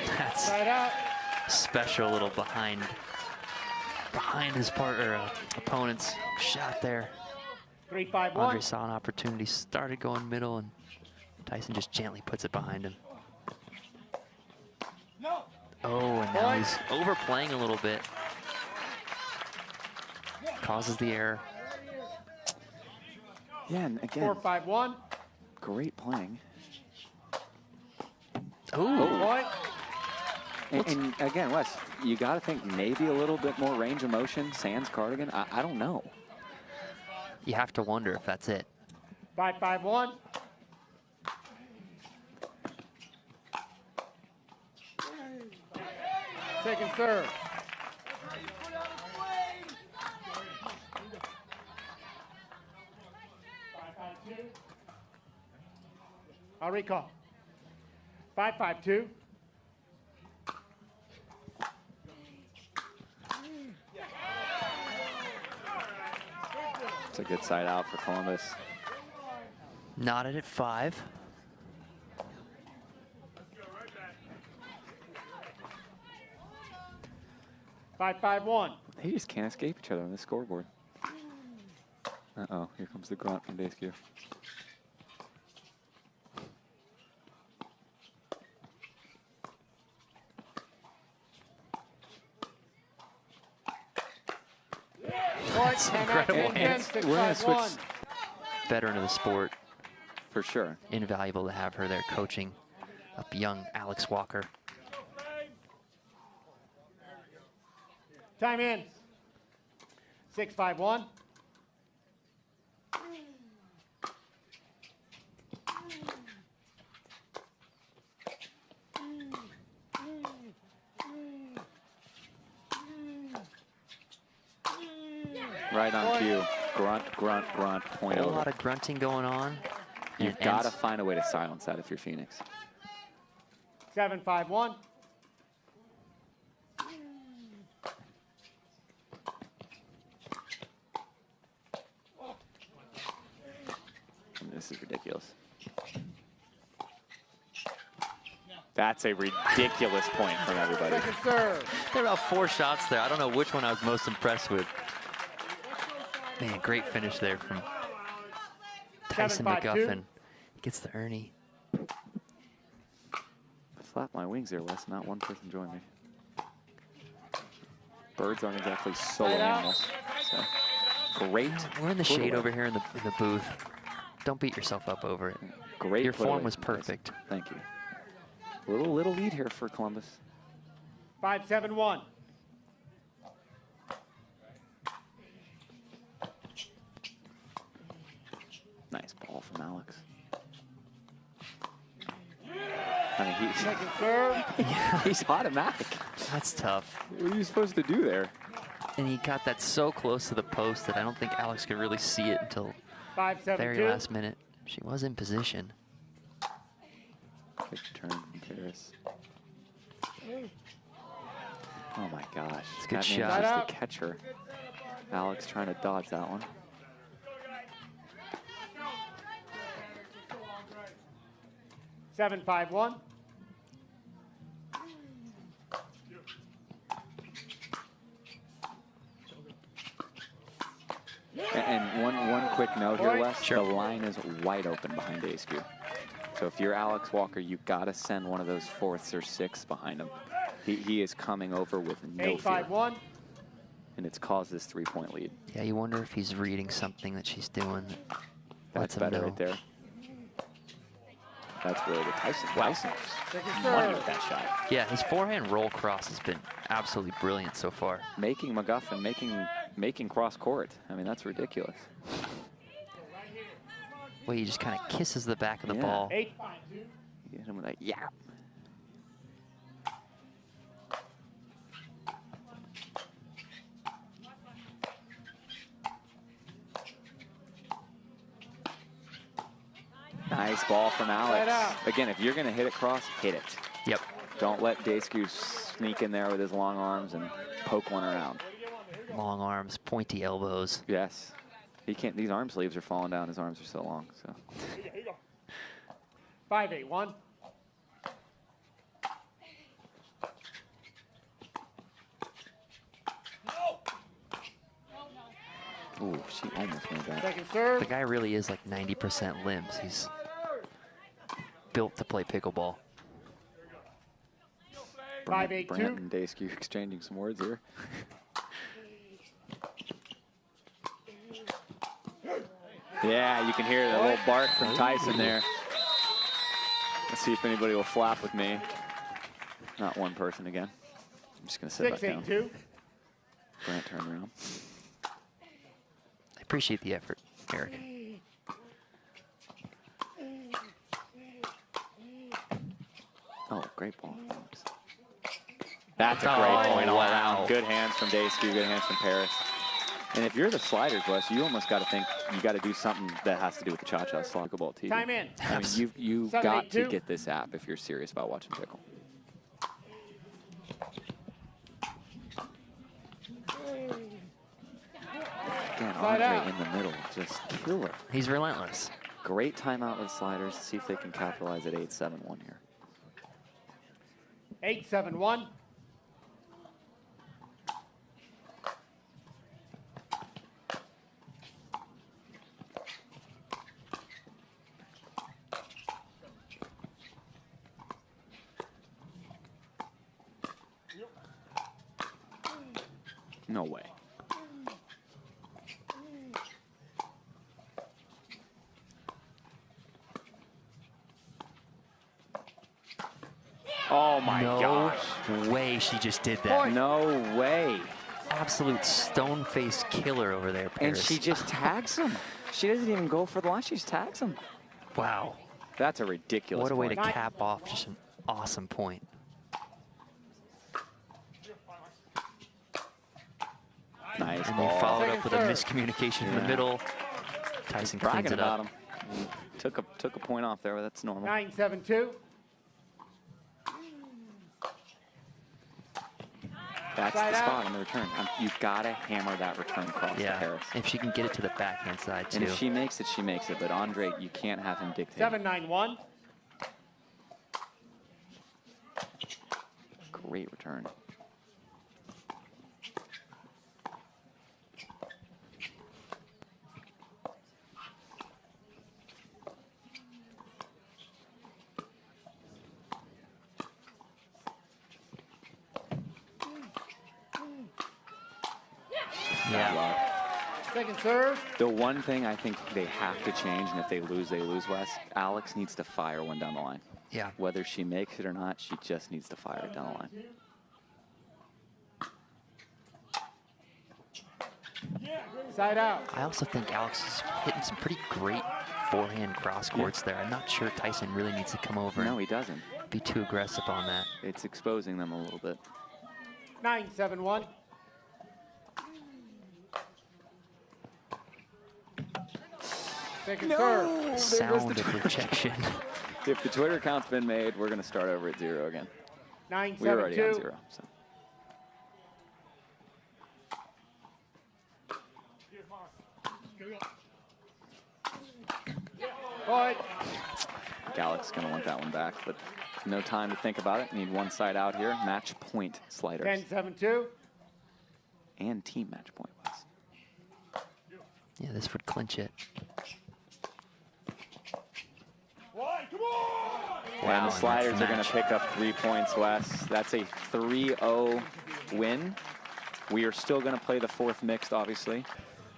That's special little behind his opponent's shot there. 3-5-1. Andrei saw an opportunity, started going middle, and Tyson just gently puts it behind him. Oh, and now he's overplaying a little bit. Causes the error. Yeah, and again, 4-5-1. Great playing. Oh. And again, Wes, you got to think maybe a little bit more range of motion, sans cardigan. I don't know. You have to wonder if that's it. 5-5-1. Second serve. I'll recall. 5-5-2. It's a good side out for Columbus. Knotted at 5. Five, 5-1. They just can't escape each other on the scoreboard. Uh-oh, here comes the grunt from Daescu. That's incredible. We're going to switch. Veteran of the sport. For sure. Invaluable to have her there coaching up young Alex Walker. Time in. 6-5-1. Right on cue. Grunt, grunt, grunt, point over. A lot of grunting going on. You've got to find a way to silence that if you're Phoenix. 7-5-1. This is ridiculous. That's a ridiculous point from everybody. There are about 4 shots there. I don't know which one I was most impressed with. Man, great finish there from Tyson McGuffin. Gets the Ernie. Flap my wings there, Wes. Not one person join me. Birds aren't exactly solo animals. So great. We're in the shade over here in the booth. Don't beat yourself up over it. Great. Your form was perfect. Thank you. Little lead here for Columbus. 5-7-1. Nice ball from Alex. I mean, Second serve. he's automatic. That's tough. What are you supposed to do there? And he got that so close to the post that I don't think Alex could really see it until 5-7-2. very last minute. She was in position. Quick turn from Parris. Oh my gosh. It's a good that shot. Just the catcher. Alex trying to dodge that one. 7-5-1. And one quick note here, Wes. Sure. The line is wide open behind Daescu. So if you're Alex Walker, you've got to send one of those 4ths or 6ths behind him. He is coming over with no fear. 8-5-1. And it's caused this 3-point lead. Yeah, you wonder if he's reading something that she's doing. That's better right there. That's really good. Tyson money with that shot. Yeah, his forehand roll cross has been absolutely brilliant so far. Making McGuffin, making cross court. I mean, that's ridiculous. Well, he just kind of kisses the back of the ball. 8-5-2. Get him with that yap. Nice ball from Alex. Again, if you're going to hit it cross, hit it. Yep. Don't let Daescu sneak in there with his long arms and poke one around. Long arms, pointy elbows. Yes. He can't. These arm sleeves are falling down. His arms are so long. So. 5-8-1. Ooh, she almost made that. Second serve. The guy really is like 90% limbs. He's built to play pickleball. 5-8-2. Brant and Daescu exchanging some words here. Yeah, you can hear the little bark from Tyson there. Let's see if anybody will flap with me. Not one person again. I'm just going to sit back down. 6-8-2. Brant turn around. I appreciate the effort, Eric. Oh, great ball. That's a great point all around. Good hands from Daescu, good hands from Parris. And if you're the sliders, Wes, you almost got to think you got to do something that has to do with the cha-cha Pickleball TV. Time in. I mean, you've got to get this app if you're serious about watching pickle. Again, Andrei in the middle, just killer. He's relentless. Great timeout with sliders. See if they can capitalize at 8-7-1 here. 8-7-1. No way. my gosh. No way she just did that. No way. Absolute stone-faced killer over there, Parris. And she just tags him. She doesn't even go for the line. She just tags him. Wow. That's a ridiculous What a way point. to cap off just an awesome point. Nice And ball. they followed up with a miscommunication in the middle. Tyson cleans it up. Took a point off there, but that's normal. 9-7-2. That's the spot on the return. You've got to hammer that return cross to Parris. If she can get it to the backhand side, too. And if she makes it, she makes it. But Andrei, you can't have him dictate. 7-9-1. Great return. Second serve. The one thing I think they have to change, and if they lose, Wes. Alex needs to fire one down the line. Yeah. Whether she makes it or not, she just needs to fire it down the line. Side out. I also think Alex is hitting some pretty great forehand cross courts there. I'm not sure Tyson really needs to come over. No, he doesn't. Be too aggressive on that. It's exposing them a little bit. 9-7-1. Second serve. Sound of rejection. If the Twitter account's been made, we're going to start over at 0 again. 9-7-2. We're already on 0. So. Point. Gallick's going to want that one back, but no time to think about it. Need one side out here. Match point sliders. 10-7-2. And team match point, Wes. Yeah, this would clinch it. Wow, and the sliders are going to pick up 3 points, Wes. That's a 3-0 win. We are still going to play the 4th mixed, obviously.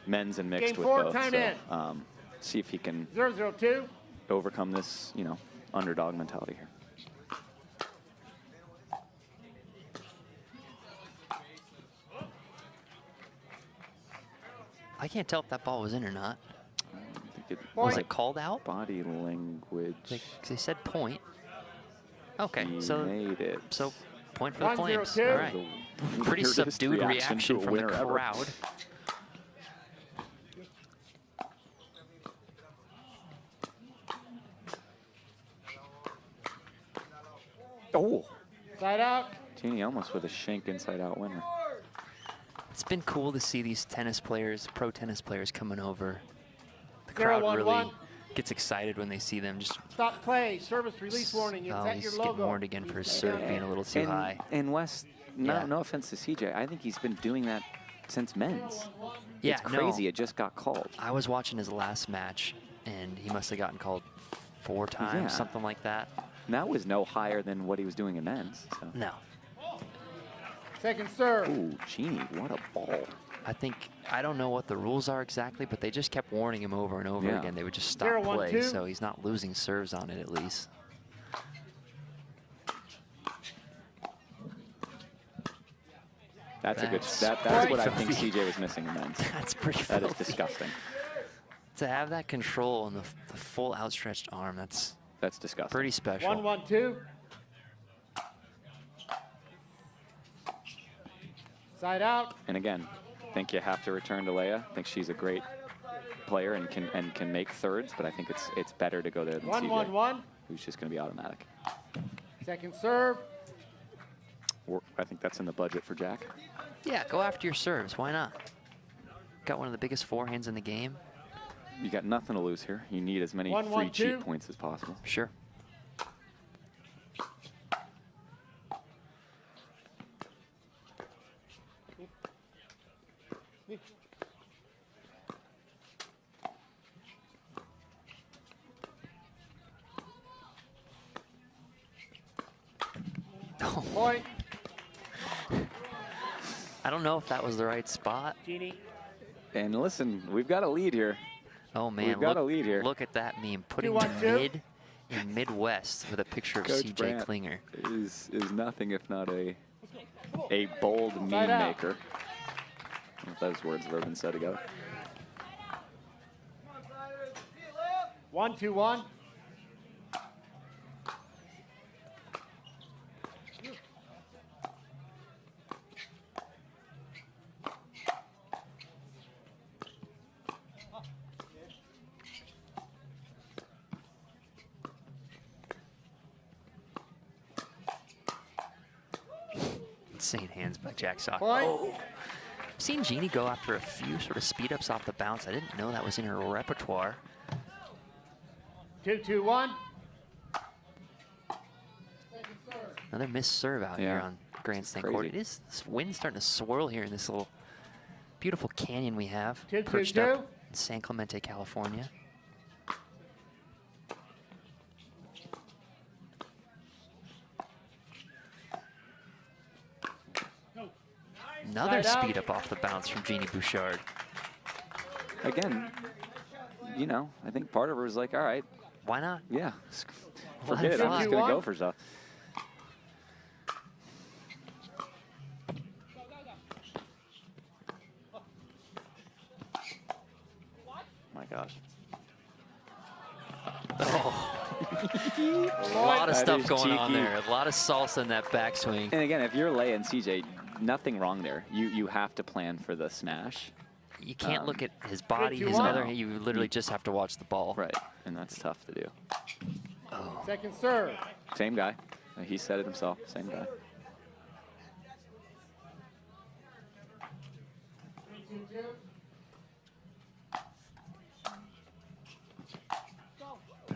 Men's and mixed Game with 4, both. time in. See if he can 0-0-2. overcome this, underdog mentality here. I can't tell if that ball was in or not. Was it called out? Body language. They said point. Okay, He so made it. So point for the 1-0-2. Flames. All right. Pretty Weirdest subdued reaction to a from the winner ever. crowd. Oh. Side out. Genie almost with a shank inside out winner. It's been cool to see these tennis players, pro tennis players coming over. The 0-1-1. crowd really gets excited when they see them. Just Stop play. Service release warning. It's at your he's logo. getting warned again for his serve being a little too high. And Wes, no offense to CJ, I think he's been doing that since men's. Yeah, it's crazy. It just got called. I was watching his last match, and he must have gotten called 4 times, something like that. And that was no higher than what he was doing in men's. So. No. Second serve. Ooh, Genie, what a ball. I don't know what the rules are exactly, but they just kept warning him over and over again. They would just stop 0-1-2. play, so he's not losing serves on it at least. That's a good. That's what I think CJ was missing in men's. That's pretty. That is filthy. disgusting. To have that control and the full outstretched arm, that's disgusting. Pretty special. 1-1-2. Side out. And again, I think you have to return to Lea. I think she's a great player and can make thirds, but I think it's better to go there than CJ, 1-1-1. who's just going to be automatic. Second serve. I think that's in the budget for Jack. Yeah, go after your serves. Why not? Got one of the biggest forehands in the game. You got nothing to lose here. You need as many 1-1-2. free cheat points as possible. Sure. Point. I don't know if that was the right spot. Genie. And listen, we've got a lead here. Oh man, We've got a lead here. Look at that meme. Putting 2-1-2. the mid in Midwest with a picture of Coach CJ Brandt Klinger. is nothing if not a bold meme maker. I don't know if those words have ever been said together. 1-2-1. Insane hands by Jack Sock. Point. Oh. I've seen Genie go after a few sort of speed ups off the bounce. I didn't know that was in her repertoire. 2-2-1. Another missed serve out here on Grandstand Court. It is, this wind's starting to swirl here in this little beautiful canyon we have perched up in San Clemente, California. Another speed up off the bounce from Genie Bouchard. Again, you know, I think part of her was like, all right. Why not? Yeah. Forget it. I'm just going to go for stuff. My gosh. Oh. A lot of stuff going on there. A lot of salsa in that backswing. And again, if you're Lea and CJ, nothing wrong there. You have to plan for the smash. You can't look at his body, his other hand. You literally just have to watch the ball. Right, and that's tough to do. Oh. Second serve. Same guy. He said it himself. Same guy.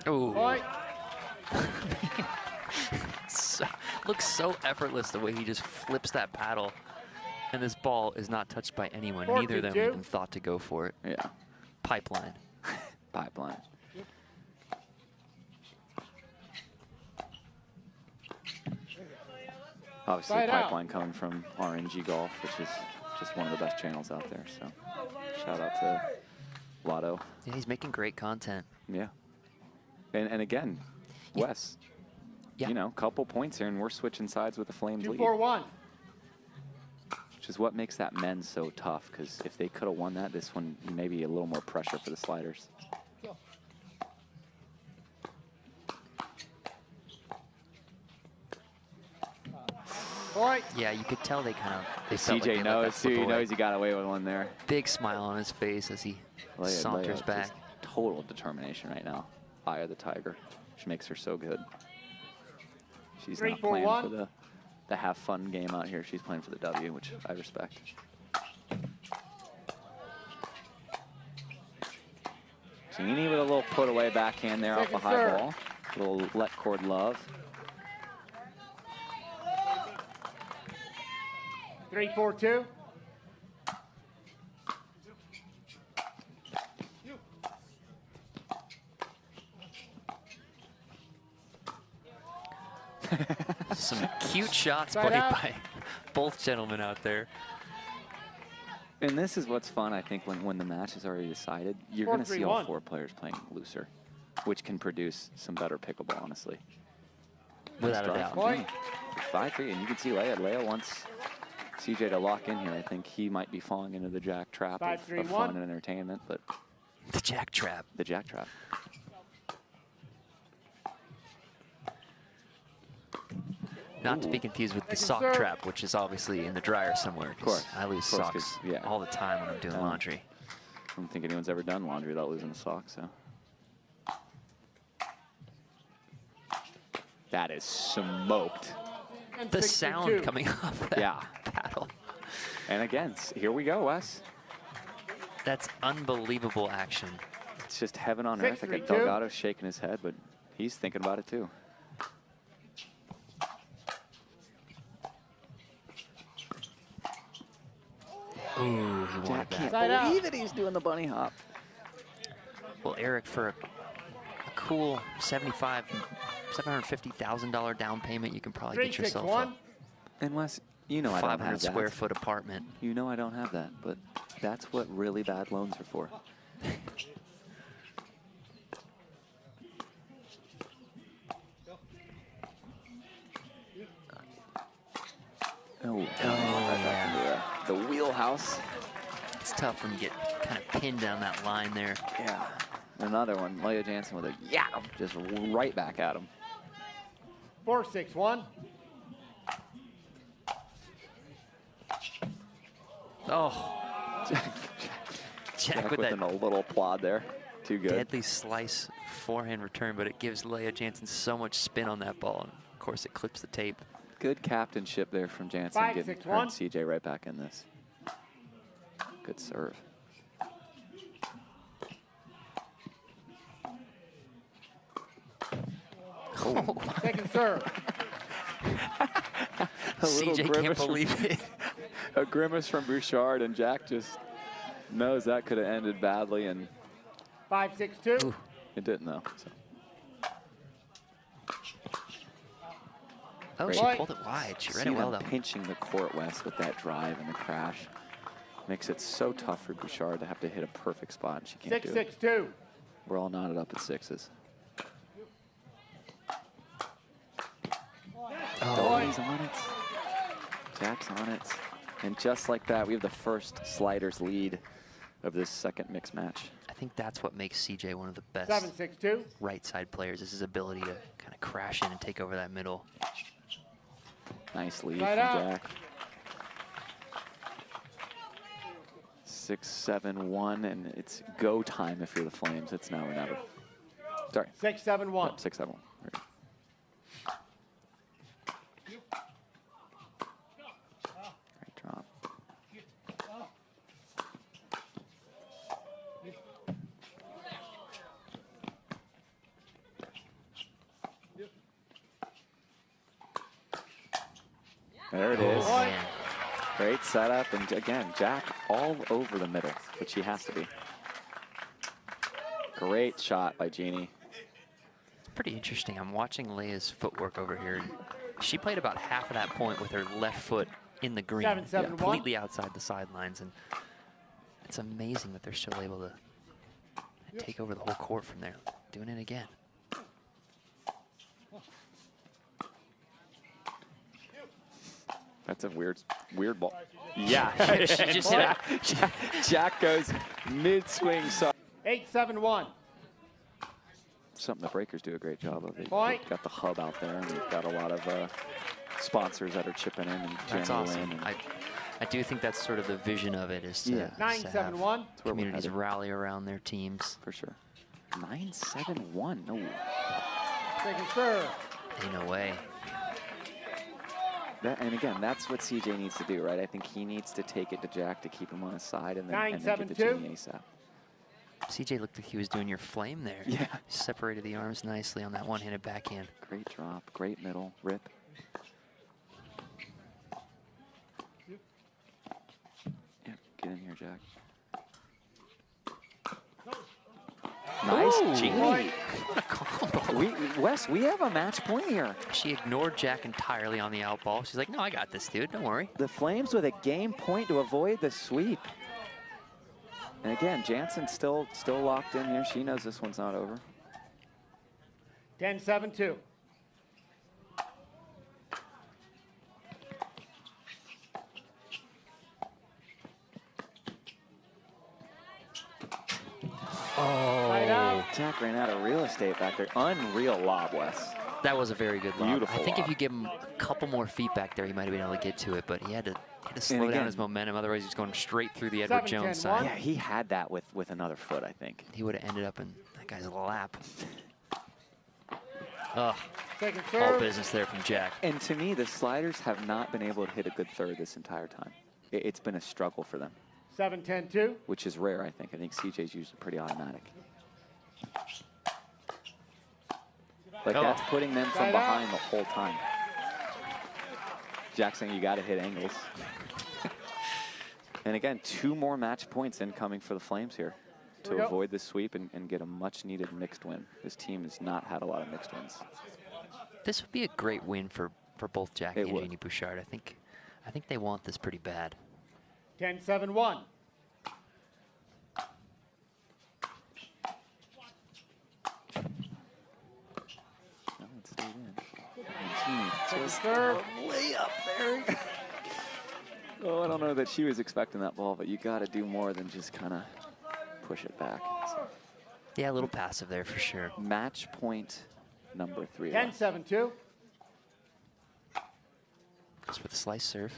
Oh. Looks so effortless the way he just flips that paddle. And this ball is not touched by anyone. Neither of them even thought to go for it. Yeah. Pipeline. Pipeline. Obviously, Pipeline coming from RNG Golf, which is just one of the best channels out there. So, shout out to Lotto. Yeah, he's making great content. Yeah. And again, Wes, you know, couple points here, and we're switching sides with the Flames lead. 2-4-1. Which is what makes that men's so tough, because if they could have won that, this one maybe a little more pressure for the sliders. Yeah, you could tell they kind of. CJ knows too. He knows he got away with one there. Big smile on his face as he saunters back. Total determination right now. Eye of the Tiger, which makes her so good. She's not playing for the have fun game out here. She's playing for the W, which I respect. Genie with a little put away backhand there off the high ball. A little let cord love. 3-4-2. Some cute shots played by both gentlemen out there. And this is what's fun, I think, when the match is already decided. You're going to see all four players playing looser, which can produce some better pickleball, honestly. Without a doubt. 5-3, and you can see Lea wants CJ to lock in here. I think he might be falling into the jack trap of fun and entertainment, but the jack trap. The jack trap. Not to be confused with the sock trap, which is obviously in the dryer somewhere. Of course. I lose socks all the time when I'm doing laundry. I don't think anyone's ever done laundry without losing a sock, so. That is smoked. The sound coming off that paddle. And again, here we go, Wes. That's unbelievable action. It's just heaven on earth. Like a Delgado shaking his head, but he's thinking about it too. Ooh, he wanted that. Can't believe it. He's doing the bunny hop. Well, Eric, for a cool $750,000 down payment, you can probably get yourself a And Wes, you know I don't have that. 500 square foot apartment. You know I don't have that, but that's what really bad loans are for. Oh, yeah. The wheelhouse. It's tough when you get kind of pinned down that line there. Yeah. Another one, Lea Jansen with a just right back at him. 4-6-1. Oh. Jack with a little applaud there. Too good. Deadly slice forehand return, but it gives Lea Jansen so much spin on that ball. And of course, it clips the tape. Good captainship there from Jansen, getting her and CJ right back in this. Good serve. Oh. Second serve. CJ can't believe it. A grimace from Bouchard, and Jack just knows that could have ended badly, and 5-6-2. It didn't though. So. Oh, Great. she pulled it wide. She read it well, though. Pinching the court, West, with that drive and the crash makes it so tough for Bouchard to have to hit a perfect spot, and she can't do it. 6-6-2. We're all knotted up at sixes. Oh, he's on it. Jack's on it. And just like that, we have the first sliders lead of this second mixed match. I think that's what makes CJ one of the best 7-6-2. right side players, is his ability to kind of crash in and take over that middle. Nice lead Right from out. Jack. 6-7-1, and it's go time if you're the Flames. It's now or never. Sorry. 6-7-1. 6-7-1. Great drop. There it is. Man. Great setup, and again, Jack all over the middle, which he has to be. Great shot by Genie. It's pretty interesting. I'm watching Lea's footwork over here. She played about half of that point with her left foot in the green, 7-7-1. completely outside the sidelines, and it's amazing that they're still able to take over the whole court from there. Doing it again. That's a weird ball. Yeah, She just Jack goes mid-swing. 8-7-1. Something the Breakers do a great job of. They've Point. got the hub out there, and they've got a lot of sponsors that are chipping in and That's jamming awesome. in. And I do think that's sort of the vision of it, is to, Yeah. to have 9-7-1. communities rally around their teams. For sure. 9-7-1. No. Second serve. Ain't no way. And again, that's what CJ needs to do, right? I think he needs to take it to Jack to keep him on his side, and then get the 9-7-2. Genie ASAP. CJ looked like he was doing your flame there. Yeah. Separated the arms nicely on that one-handed backhand. Great drop, great middle, rip. Yeah, get in here, Jack. Nice, Ooh. Genie. What a combo. Wes, we have a match point here. She ignored Jack entirely on the out ball. She's like, no, I got this, dude. Don't worry. The Flames with a game point to avoid the sweep. And again, Jansen's still locked in here. She knows this one's not over. 10-7-2. Oh, Jack ran out of real estate back there. Unreal lob, Wes. that was a very good lob. Beautiful I think lob. if you give him a couple more feet back there, he might have been able to get to it, but he had to slow again- down his momentum. Otherwise, he's going straight through the Edward 7-10-1. Jones side. Yeah, he had that with another foot, I think. He would have ended up in that guy's lap. Ugh, Second all serve. business there from Jack. And to me, the sliders have not been able to hit a good third this entire time. It's been a struggle for them, 7-10-2. which is rare, I think. I think CJ's usually pretty automatic. Like, Oh. that's putting them from Side out. behind the whole time. Jack's saying you got to hit angles. And again, 2 more match points incoming for the Flames here Here we to go. avoid the sweep and get a much-needed mixed win. This team has not had a lot of mixed wins. This would be a great win for both Jack It and would. Genie Bouchard. I think they want this pretty bad. 10-7-1. No, it stayed in. And Genie Second just serve. way up there. Oh, I don't know that she was expecting that ball, but you got to do more than just kind of push it back. So. Yeah, a little passive there for sure. Match point number 3. 10-7-2. Just with a slice serve.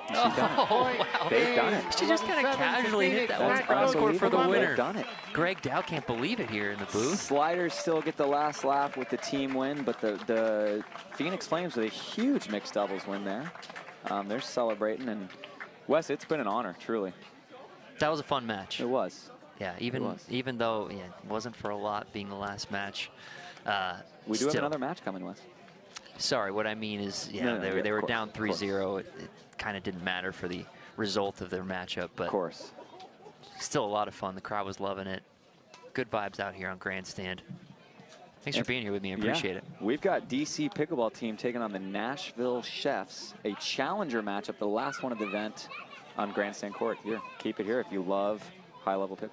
She's done it. Wow. They've done it. She just kind of casually hit that one cross court for the winner. Done it. Greg Dow can't believe it here in the booth. Sliders still get the last laugh with the team win, but the Phoenix Flames with a huge mixed doubles win there. They're celebrating, and Wes, it's been an honor, truly. That was a fun match. It was. Yeah, even though it wasn't for a lot being the last match. We do have another match coming, Wes. Sorry, what I mean is, they were down 3-0. It kind of didn't matter for the result of their matchup, but of course, still a lot of fun. The crowd was loving it. Good vibes out here on Grandstand. Thanks for being here with me. I appreciate it. We've got DC Pickleball team taking on the Nashville Chefs, a challenger matchup, the last one of the event on Grandstand Court. Here, keep it here if you love high-level pickleball.